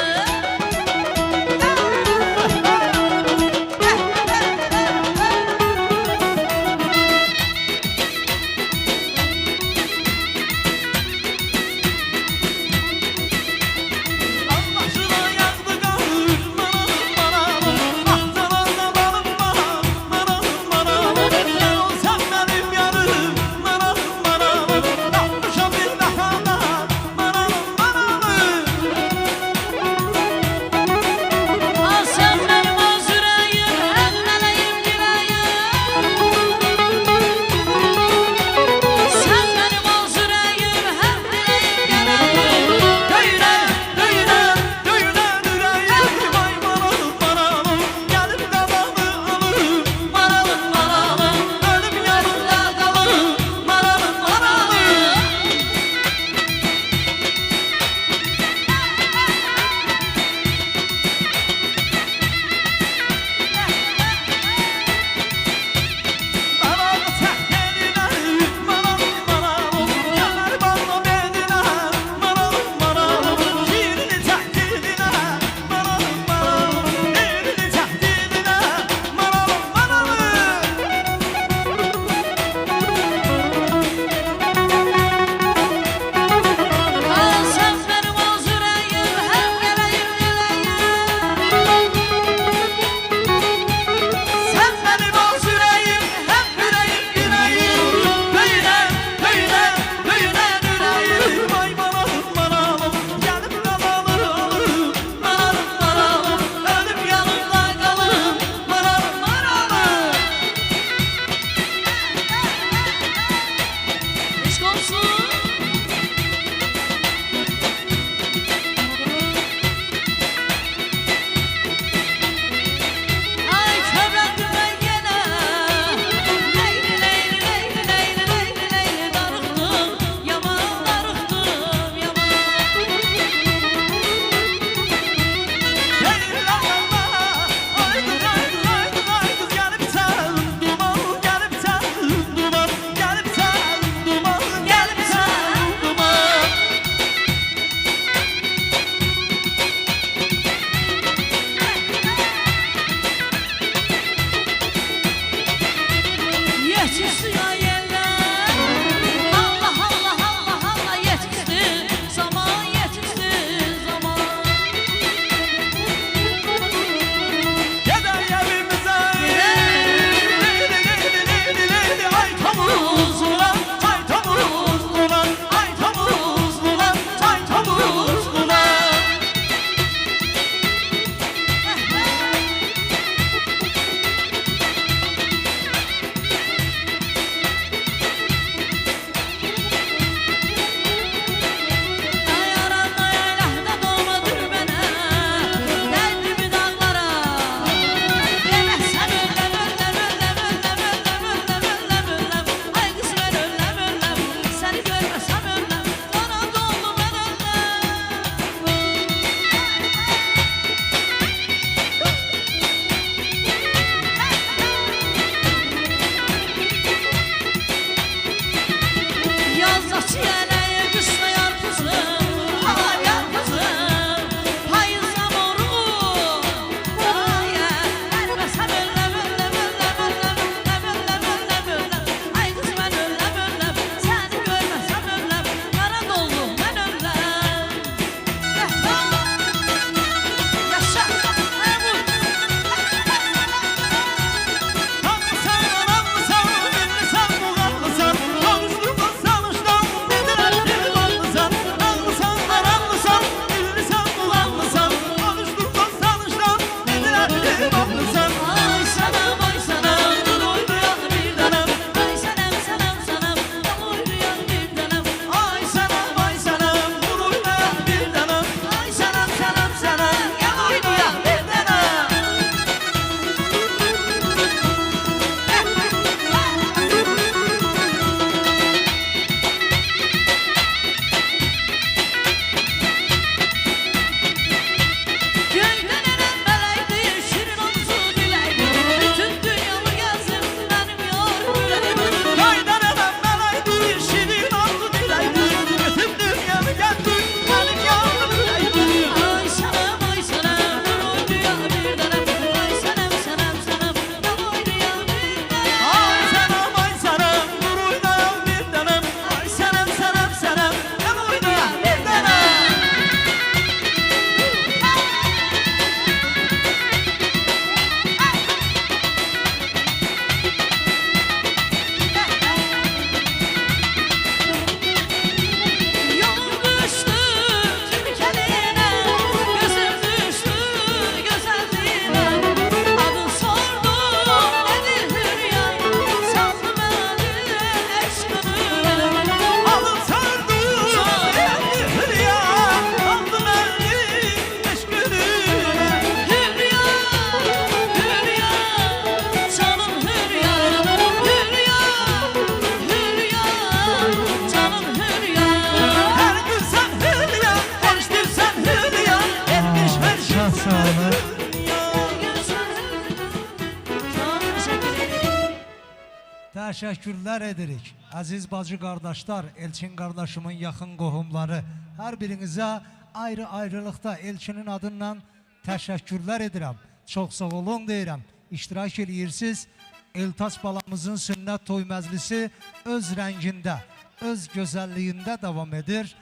Təşəkkürlər edirik. Əziz bacı qardaşlar, Elçin qardaşımın yaxın qohumları, hər birinizə ayrı-ayrılıqda Elçinin adından təşəkkürlər edirəm. Çox sağ olun deyirəm. İştirak edirsiniz. Eltaç balamızın sünnət toy məclisi öz rəngində, öz gözəlliyində davam edir.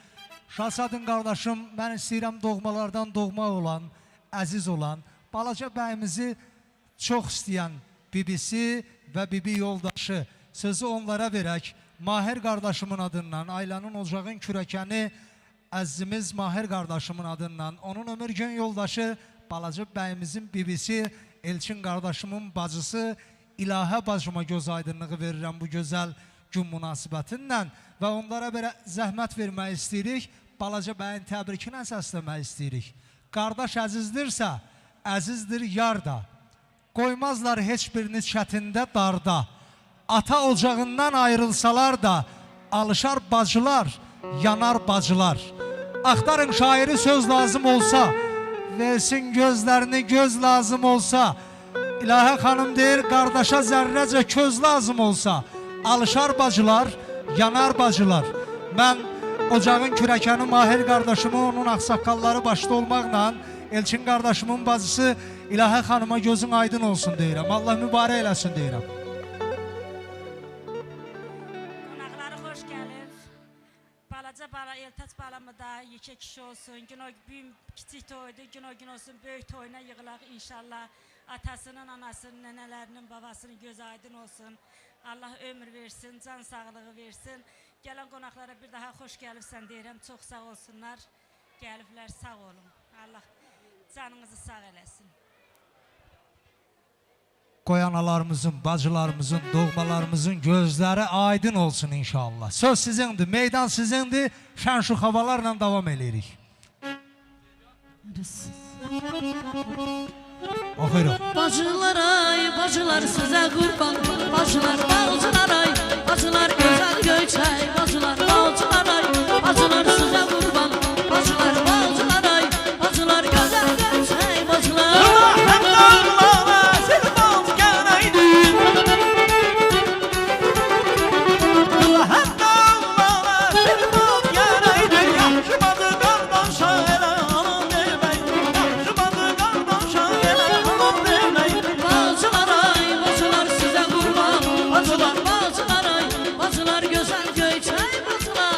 Şahzadın qardaşım, mən istəyirəm doğmalardan doğma olan, əziz olan, balaca bəyimizi çox istəyən bibisi və bibi yoldaşı sözü onlara verək. Mahir qardaşımın adından, ailənin ocağın kürəkəni əzizimiz Mahir qardaşımın adından, onun ömür gün yoldaşı balaca bəyimizin bibisi, Elçin qardaşımın bacısı, İlahə bacıma göz aydınlığı verirəm bu gözəl gün münasibətindən və onlara belə zəhmət vermək istəyirik, balaca bəyin təbrikini əsasləmək istəyirik. Qardaş əzizdirsə, əzizdir yar da, qoymazlar heç birini çətində darda, ata ocağından ayrılsalar da, alışar bacılar, yanar bacılar. Axtarın şairi söz lazım olsa, versin gözlərini göz lazım olsa, İlahə xanım deyir, qardaşa zərrəcə köz lazım olsa, alışar bacılar, yanar bacılar. Mən ocağın kürəkəni Mahir qardaşımı, onun ağsaqqalları başda olmaqla, Elçin qardaşımın bacısı İlahə xanıma gözün aydın olsun deyirəm. Allah mübarək eləsin deyirəm. Qonaqları xoş gəlib. Balaca bala, Eltaç balamı da yekə kişi olsun. Gün o gün kiçik toydu, gün o gün olsun böyük toyuna yığılaq inşallah. Atasının, anasının, nənələrinin, babasının göz aydın olsun. Allah ömür versin, can sağlığı versin. Gələn qonaqlara bir daha xoş gəlibsən deyirəm. Çox sağ olsunlar. Gəliblər, sağ olun. Allah canınızı sağ eləsin. Qoyanalarımızın, bacılarımızın, doğmalarımızın gözləri aydın olsun inşallah. Söz sizindir, meydan sizindir. Şən-şux havalarla davam edirik. Oxuyuruq. Bacılar ay, bacılar sizə qurban, bacılar, balcılar ay, bacılar gözəl göyçək, bacılar, balcılar ay, bacılar sizə qurban, bacılar, balcılar ay, bacılar gözəl göyçək, bacılar. Həm dağlara seni balcı gərəydin, həm dağlara seni balcı gərəydin, yaxşımadı qardaşa elə anam demək, yaxşımadı qardaşa elə anam demək. Bacılar ay, bacılar sizə qurban, bacılar, bacılar ay, bacılar gözəl göyçək, bacılar.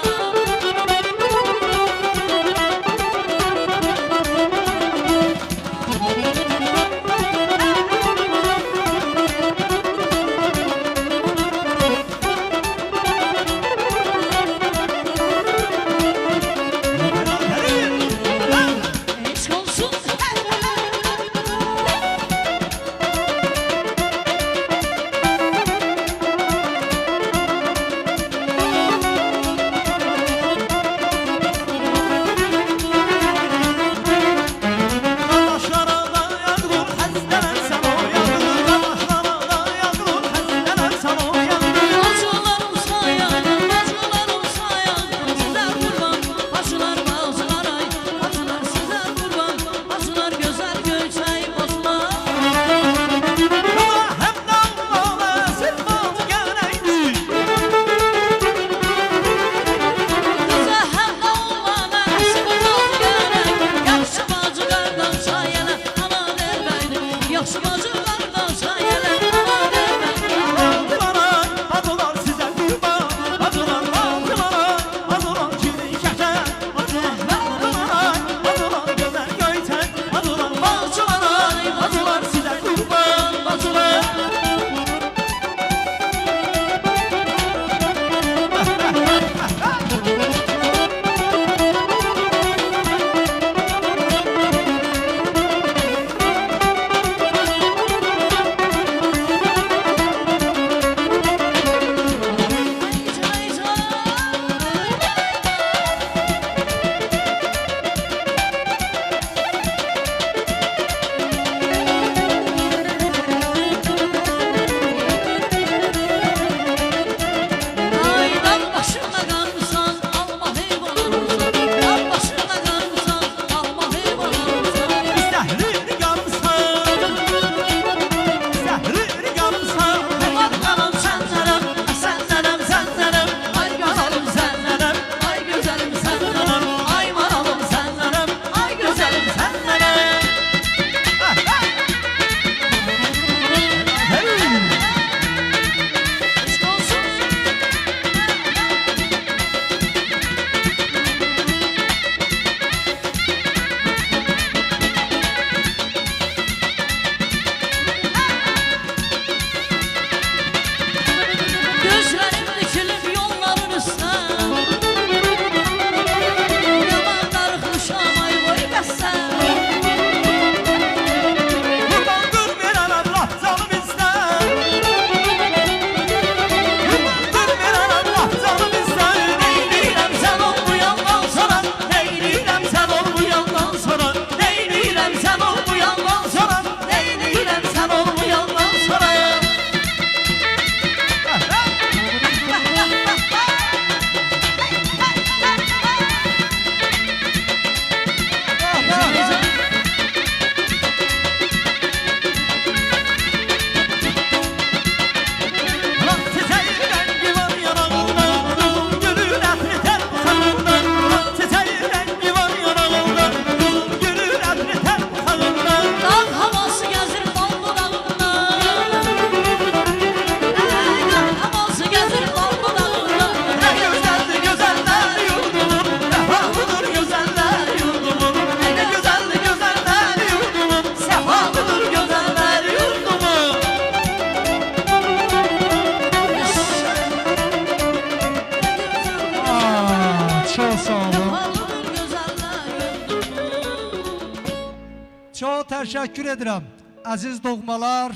təşəkkür edirəm. Əziz doğmalar,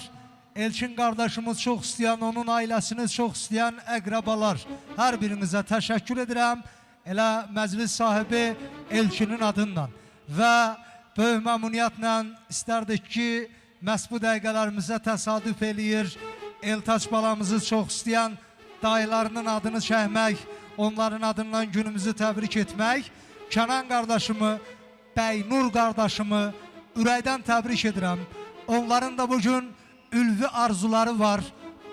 Elçin qardaşımız çox istəyən, onun ailəsini çox istəyən əqrabalar, hər birinizə təşəkkür edirəm. Elə məclis sahibi Elçinin adından və böyük məmnuniyyətlə istərdik ki, məhz bu dəqiqələrimizə təsadüf eləyir. Eltaç balamızı çox istəyən dayılarının adını çəkmək, onların adından günümüzü təbrik etmək. Kənan qardaşımı, Bəynur qardaşımı ürəkdən təbrik edirəm. Onların da bugün ülvi arzuları var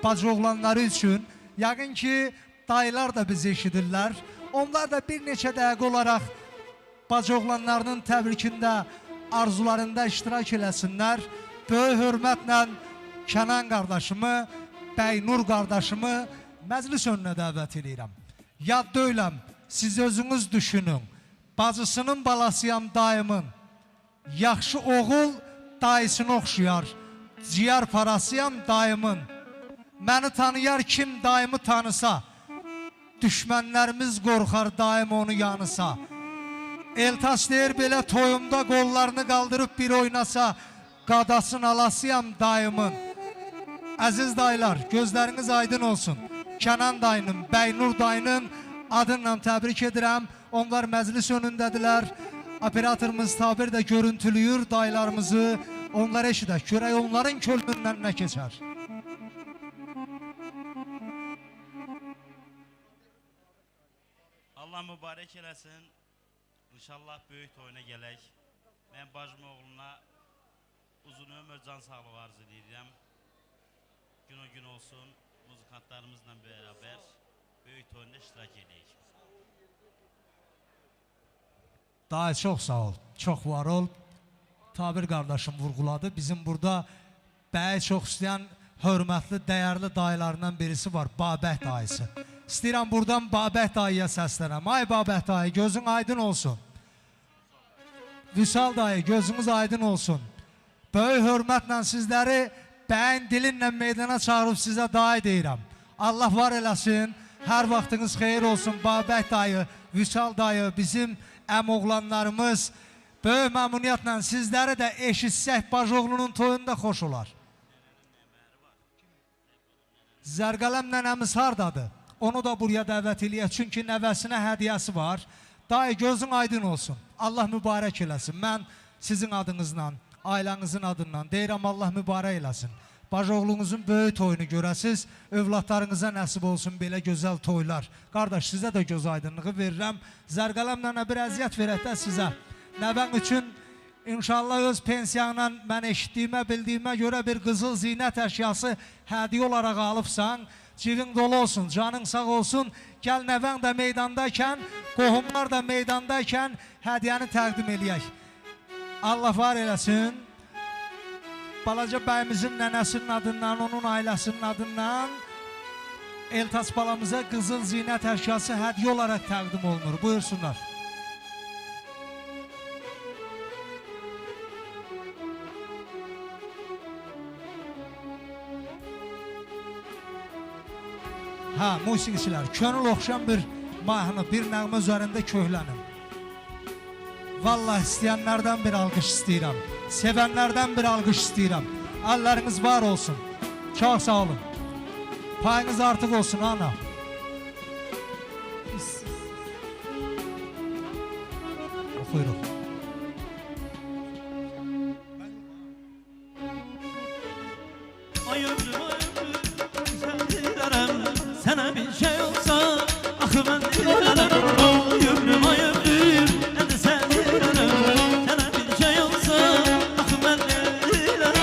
bacıoğlanları üçün. Yəqin ki, dayılar da bizi eşidirlər. Onlar da bir neçə dəqiqə olaraq bacıoğlanlarının təbrikində, arzularında iştirak eləsinlər. Böyük hörmətlə Kənan qardaşımı, Bəynur qardaşımı məclis önünə dəvət edirəm. Yad deyiləm, siz özünüz düşünün. Bacısının balasıyam dayımın. Yaxşı oğul dayısını oxşuyar. Ciyar parasıyam dayımın. Məni tanıyar kim dayımı tanısa. Düşmənlərimiz qorxar daim onu yanısa. Eltaç deyir belə toyumda qollarını qaldırıb bir oynasa. Qadasın alasıyam dayımın. Əziz dayılar, gözləriniz aydın olsun. Kənan dayının, Bəynur dayının adınla təbrik edirəm. Onlar məclis önündədirlər. Operatorımız Tabir də görüntülüyür dayılarımızı. Onlara eşidək, görək onların könlündən nə keçər. Allah mübarək eləsin. İnşallah böyük toyuna gələk. Mən bacım oğluna uzun ömür, can sağlığı arzu edirəm. Gün o gün olsun, muzikantlarımızla beraber böyük toyunda iştirak edək. Dayı çox sağ ol, çox var ol. Tabir qardaşım vurğuladı. Bizim burada bəyi çox istəyən hörmətli, dəyərli dayılarından birisi var, Babək dayısı. İstəyirəm buradan Babək dayıya səslənəm. Ay Babək dayı, gözün aydın olsun. Vüsal dayı, gözünüz aydın olsun. Böyük hörmətlə sizləri bəyin dilinlə meydana çağırıb sizə dayı deyirəm. Allah var eləsin, hər vaxtınız xeyir olsun. Babək dayı, Vüsal dayı, bizim əmoğlanlarımız böyük məmnuniyyətlə sizləri də eşitsək bacıoğlunun toyunda xoş olar. Zərqələm nənəmiz hardadır? Onu da buraya dəvət eləyək, çünki nəvəsinə hədiyyəsi var. Dayı gözün aydın olsun, Allah mübarək eləsin. Mən sizin adınızla, ailənizin adından deyirəm, Allah mübarək eləsin. Bacıoğlunuzun böyük toyunu görəsiz, övladlarınıza nəsib olsun belə gözəl toylar. Qardaş, sizə də göz aydınlığı verirəm. Zərqələmlə bir əziyyət verək də sizə. Nəvən üçün inşallah öz pensiyanla mən eşitdiyimə, bildiyimə görə bir qızıl zinət əşyası hədiyyə olaraq alıbsan. Civin dolu olsun, canın sağ olsun. Gəl nəvən də meydandaykən, qohumlar da meydandaykən hədiyyəni təqdim eləyək. Allah var eləsin. Balaca bəyimizin nənəsinin adından, onun ailəsinin adından Eltaç balamıza qızıl zinət əşyası hədiyyə olaraq təqdim olunur. Buyursunlar. Hə, musiqiçilər, könül oxşayan bir mahnı, bir nəğmə üzərində köhlənin. Vallahi istəyənlərdən bir alqış istəyirəm. Sevənlərdən bir alqış istəyirəm. Əlləriniz var olsun. Çox sağ olun. Payınız artıq olsun, ana. Buyurun. Ay ömrüm, sen dilerem, sana bir şey olsa, akı ben dilerem. Ay ömrüm, ne de sen dilerem, sana bir şey olsa, akı ben dilerem.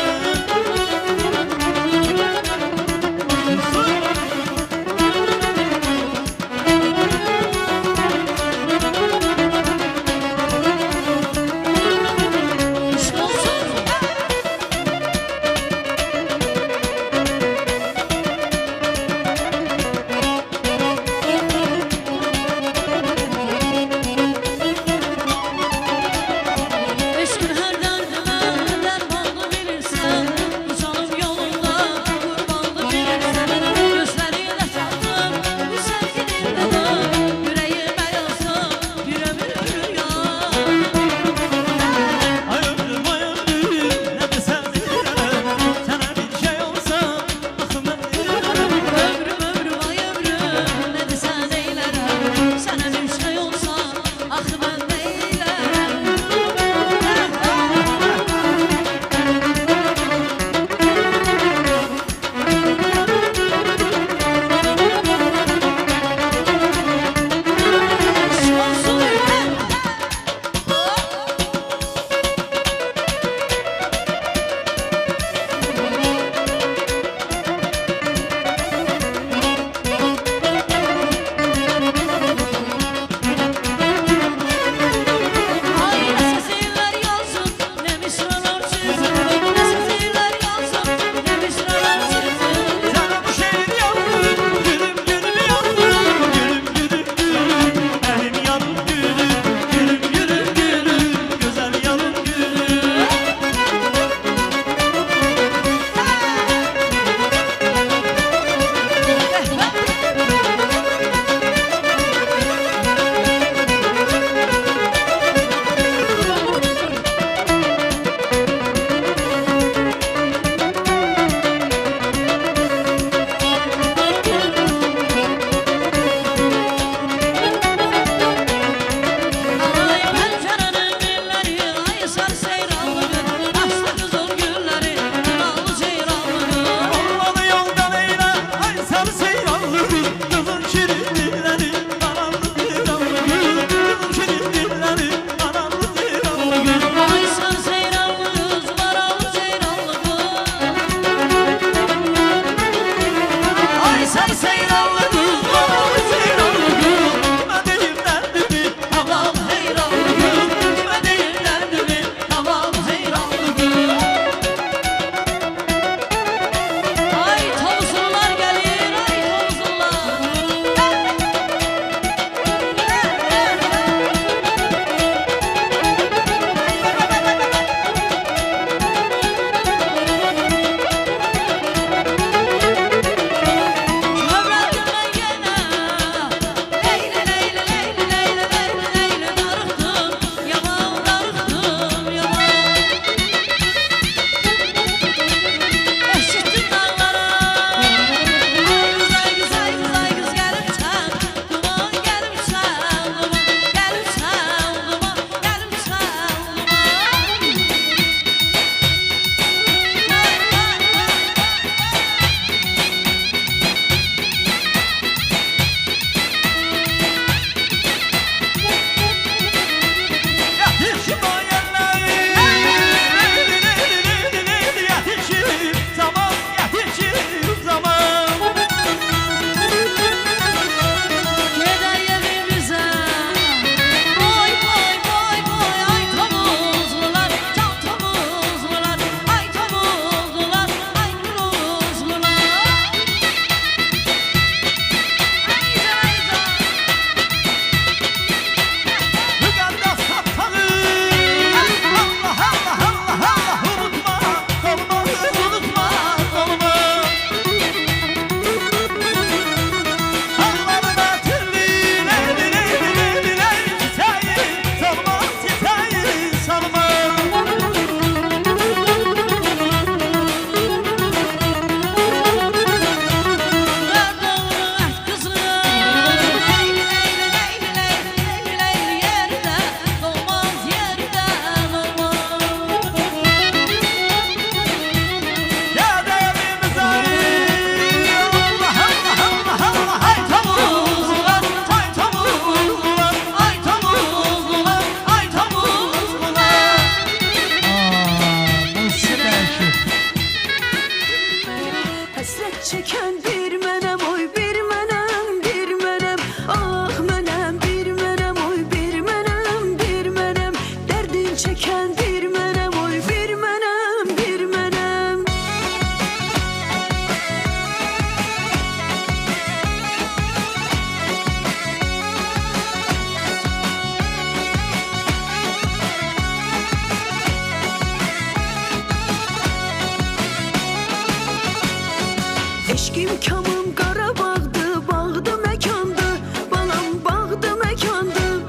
Eşkim kamım Qarabağdı, bağdı mekandı, balam bağdı mekandı.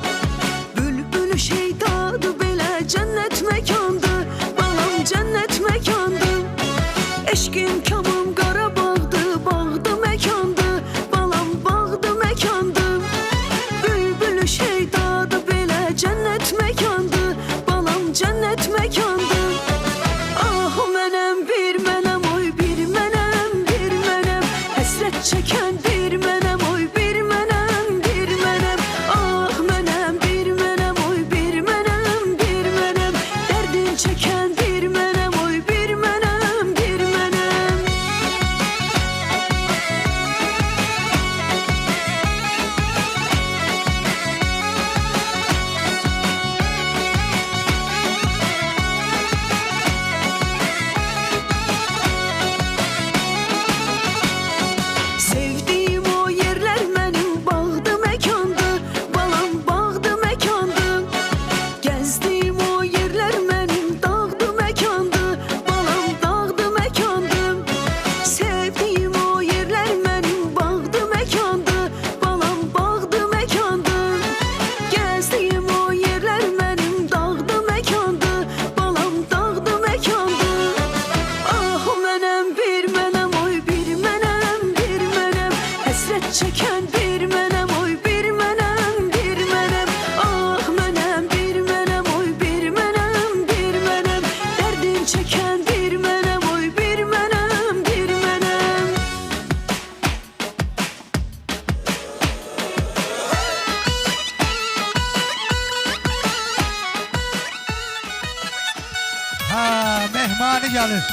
Bülbül şeydadı, belə cennet mekandı, balam cennet mekandı. Eşkim kamım Qarabağdı, bağdı mekandı, balam bağdı mekandı. Bülbül şeydadı, belə cennet mekandı, balam cennet mekandı. Ah mənəm bir mənəm, oy bir mənəm, bir mənəm. Həsrət çəkən bir mənəm, oy bir mənəm, bir mənəm. Ah mənəm bir mənəm, oy bir mənəm, bir mənəm. Dərdin çəkən bir mənəm, oy bir mənəm, bir mənəm. Sevdiyim o yerlər mənim bağdı məkandı, balam bağdı məkandı. Gəzdiyim o yerlər mənim dağdı məkandı, balam dağdı məkandı. Sevdiyim o yerlər mənim bağdı məkandı, balam bağdı məkandı. Gəzdiyim o yerlər mənim dağdı məkandı, balam dağdı məkandı. Ah mənəm bir mənəm, oy bir mənəm, bir mənəm. Həsrət çəkən bir mənəm, oy bir mənəm, bir mənəm. Ah mənəm bir mənəm, oy bir mənəm, bir mənəm. Dərdin çəkən bir mənəm, oy bir mənəm, bir mənəm. Ha, mehmani gelir.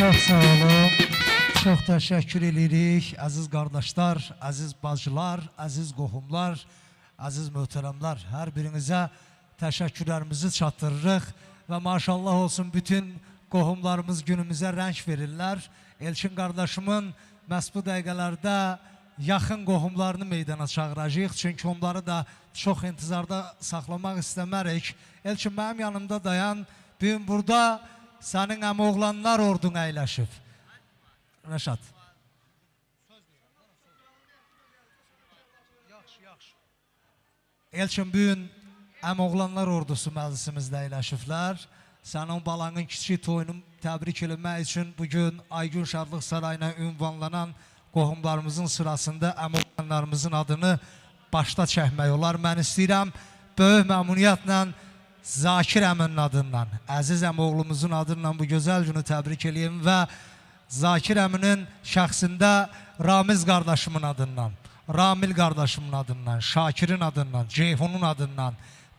Çox sağ olun. Çox təşəkkür edirik əziz qardaşlar, əziz bacılar, əziz qohumlar, əziz möhtərəmlər. Hər birinizə təşəkkürlərimizi çatdırırıq və maşallah olsun bütün qohumlarımız günümüzə rəng verirlər. Elçin qardaşımın məhz bu dəqiqələrdə yaxın qohumlarını meydana çağıracağıq. Çünki onları da çox intizarda saxlamaq istəmərik. Elçin mənim yanımda dayan. Bugün burada sənin əmoğlanlar ordun əyləşib. Rəşad. Elçin bugün əmoğlanlar ordusu məclisimizdə əyləşiblər. Sənin balanın kiçik toyunu təbrik eləmək üçün bugün Aygün Şadlıq Sarayına ünvanlanan qohumlarımızın sırasında əmoğlanlarımızın adını başda çəkmək olar. Mən istəyirəm böyük məmnuniyyətlə Zakir əminin adından, Əziz əmoğlumuzun adından bu gözəl günü təbrik eləyim və Zakir əminin şəxsində Ramiz qardaşımın adından, Ramil qardaşımın adından, Şakirin adından, Ceyhunun adından,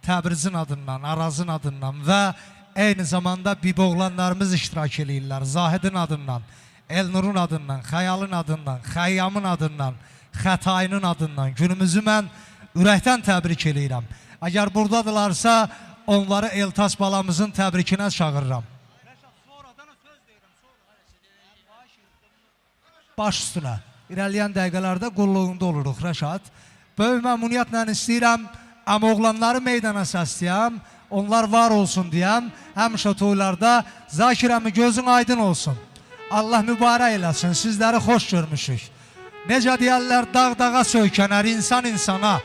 Təbrizin adından, Arazın adından və eyni zamanda biboğlanlarımız iştirak eləyirlər. Zahidin adından, Elnurun adından, Xəyalın adından, Xəyyamın adından, Xətayının adından günümüzü mən ürəkdən təbrik eləyirəm. Əgər buradadırlarsa onları Eltas balamızın təbrikinə çağırıram. Baş üstünə. irəliyən dəqiqələrdə qulluğunda oluruq Rəşad. Böyük məmnuniyyətlə istəyirəm əmoğlanları meydana səsləyəm, onlar var olsun deyəm, həmişə toylarda Zakir əmi gözün aydın olsun. Allah mübarək eləsin, sizləri xoş görmüşük. Necə deyərlər, dağ-dağa söykənər, insan insana.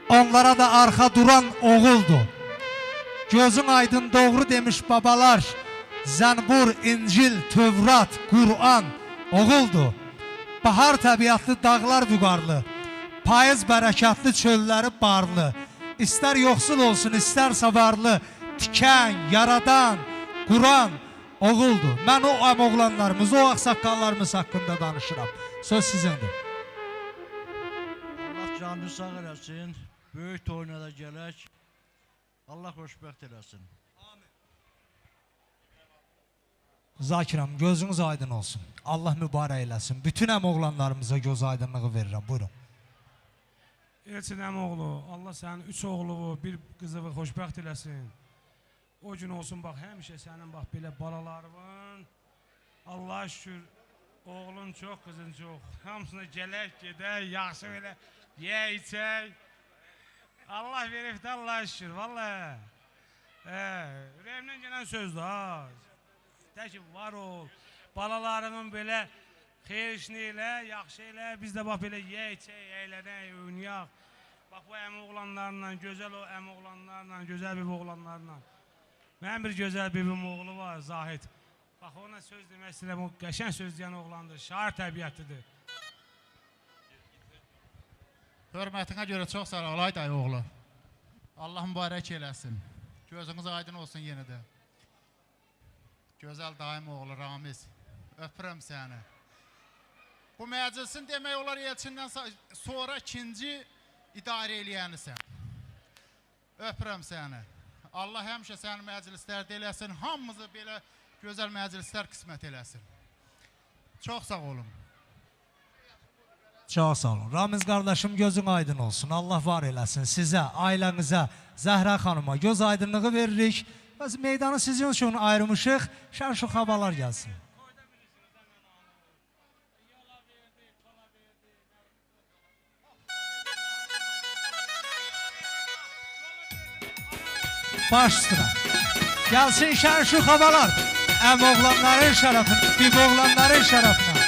Onlara da arxa duran oğuldur. Gözün aydın doğru demiş babalar. Zənbur, İncil, Tövrat, Qur'an oğuldur. Bahar təbiətli dağlar vüqarlı, payız bərəkətli çölləri barlı. İstər yoxsul olsun, istərsə varlı, tikən, yaradan, Qur'an oğuldur. Mən o əmoğlanlarımız, o ağsaqqallarımız haqqında danışıram. Söz sizindir. Allah canını sağ eləsin, böyük toyuna da gələk. Allah xoşbəxt eləsin. Zakirəm, gözünüz aydın olsun. Allah mübarək eləsin. Bütün əmoğlanlarımıza göz aydınlığı verirəm. Buyurun. Elçin əmoğlu, Allah sənin 3 oğluvu, bir qızıvı xoşbəxt eləsin. O gün olsun, bax, həmişə sənin bax belə balalarının, Allah'a şükür, oğlun çox, qızın çox. Hamısına gələk, gedək, yaxşı belə, yə, içək. Allah veribdə, Allah'a şükür, vallahi. Ürəyimdən gələn sözdür, ha. Təki var ol, balalarının belə xeyir işini elə, yaxşı elə, biz də bax belə yə, içək, əylənək, oynayaq. Bax bu əmoğlanlarla, gözəl o əmoğlanlarla, gözəl bir oğlanlarla. Mənim bir gözəl bibim oğlu var, Zahid. Bax ona söz demək istəyirəm, o qəşən söz deyən oğlandır, şair təbiətlidir. Hörmətinə görə çox sağ ol, Ayday oğlu. Allah mübarək eləsin. Gözünüz aydın olsun yenə də. Gözəl daim oğlu Ramiz, öpürəm səni. Bu məclisin demək olar Elçindən sonra ikinci idarə eləyənisən. Öpürəm səni. Allah həmişə səni məclislərdə eləsin, hamımızı belə gözəl məclislər qismət eləsin. Çox sağ olun. Çox sağ olun. Ramiz qardaşım gözün aydın olsun. Allah var eləsin sizə, ailənizə, Zəhra xanıma göz aydınlığı veririk. Biz meydanı sizin üçün ayrılmışıq. Şən-şux havalar gəlsin. Baş sıra. Gəlsin şən-şux havalar. Əmoğlanların şərəfinə, biboğlanların şərəfinə.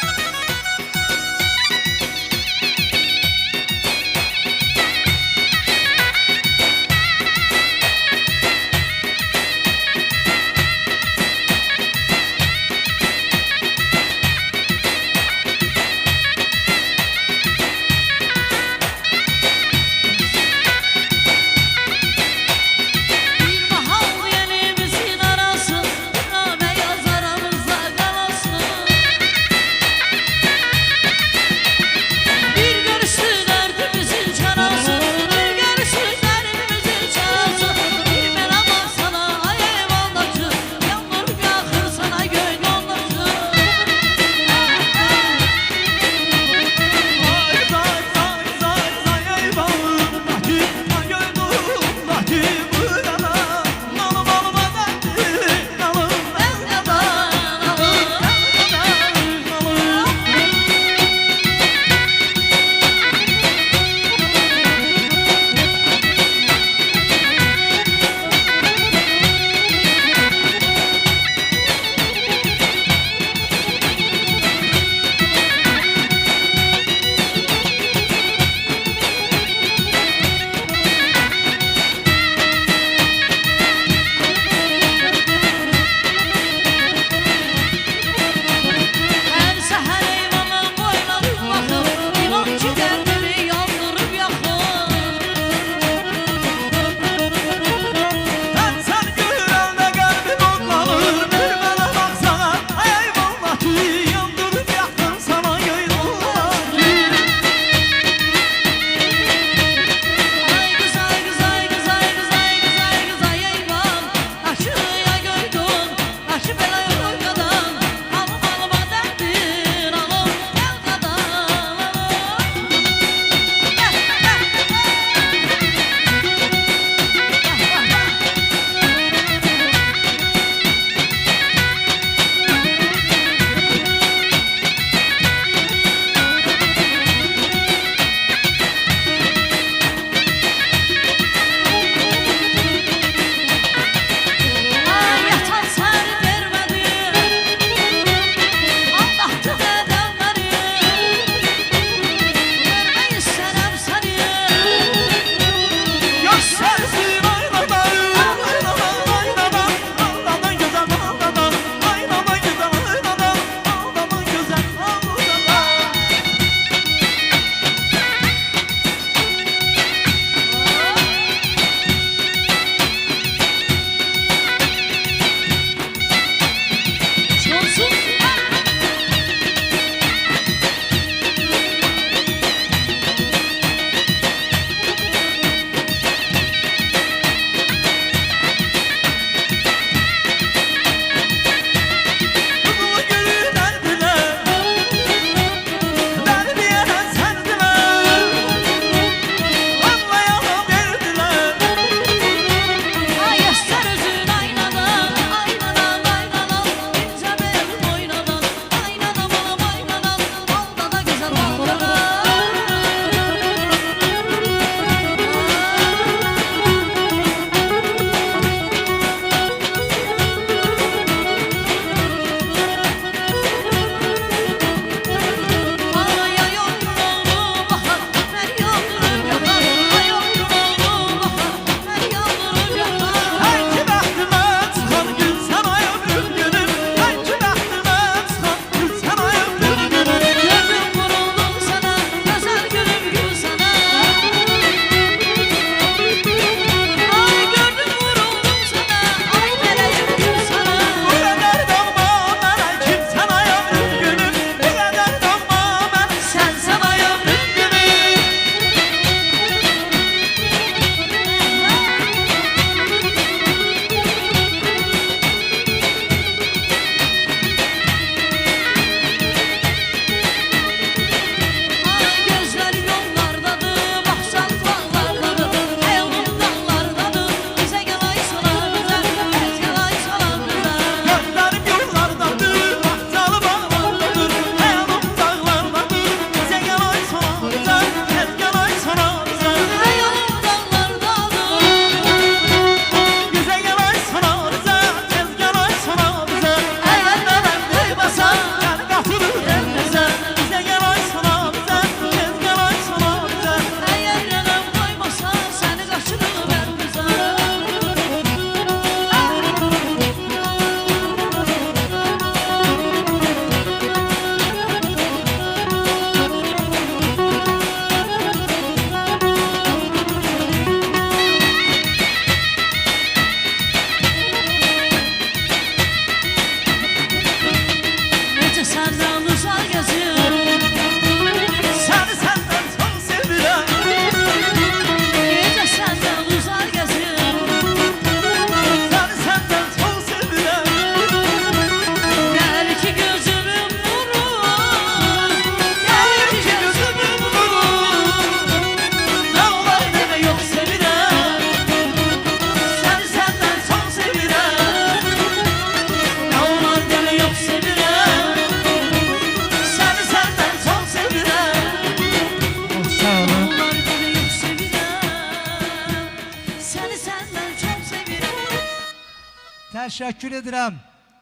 Təşəkkür edirəm.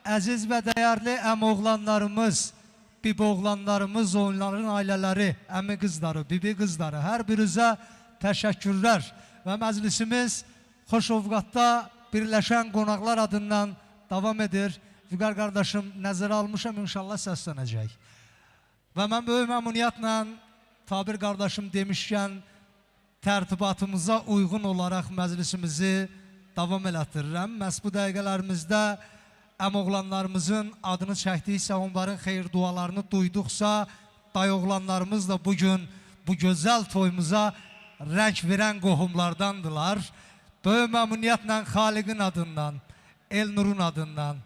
Əziz və dəyərli əmoğlanlarımız, biboğlanlarımız, onların ailələri, əmi qızları, bibi qızları, hər birinizə təşəkkürlər. Və məclisimiz Xoşovqatda birləşən qonaqlar adından davam edir. Vüqar qardaşım nəzərə almışam, inşallah səslənəcək. Və mən böyük məmnuniyyətlə Tabir qardaşım demişkən tərtibatımıza uyğun olaraq məclisimizi davam elətdirirəm. Məhz bu dəqiqələrimizdə əmoğlanlarımızın adını çəkdiksə, onların xeyir dualarını duyduqsa, dayoğlanlarımız da bugün bu gözəl toyumuza rəng verən qohumlardandılar. Böyük məmnuniyyətlə Xaliqin adından, Elnurun adından,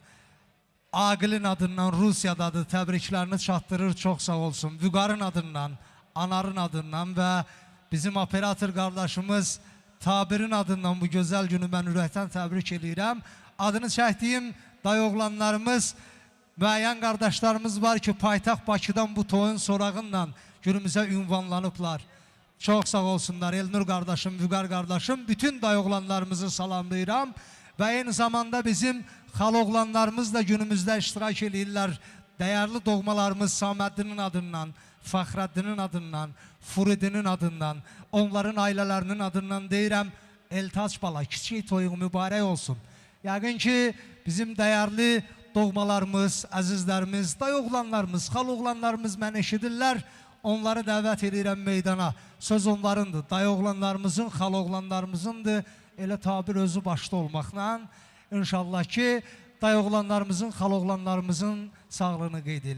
Aqilin adından, Rusiyadadır, təbriklərini çatdırır, çox sağ olsun. Vüqarın adından, Anarın adından və bizim operator qardaşımız Tabirin adından bu gözəl günü mən ürəkdən təbrik edirəm. Adını çəkdiyim dayoğlanlarımız, müəyyən qardaşlarımız var ki, paytaxt Bakıdan bu toyun sorağınla günümüzə ünvanlanıblar. Çox sağ olsunlar, Elnur qardaşım, Vüqar qardaşım, bütün dayoğlanlarımızı salamlayıram. Və eyni zamanda bizim xaloğlanlarımız da günümüzdə iştirak edirlər. Dəyərli doğmalarımız Saməddinin adından, Fəxrəddinin adından, Furidinin adından, onların ailələrinin adından deyirəm, Eltac bala, kiçik toyun mübarək olsun. Yəqin ki, bizim dəyərli doğmalarımız, əzizlərimiz, dayoğlanlarımız, xaloğlanlarımız mən eşidirlər, onları dəvət edirəm meydana. Söz onlarındır, dayoğlanlarımızın, xaloğlanlarımızındır, elə Tabir özü başda olmaqla. İnşallah ki, dayoğlanlarımızın, xaloğlanlarımızın sağlığını qeyd edir.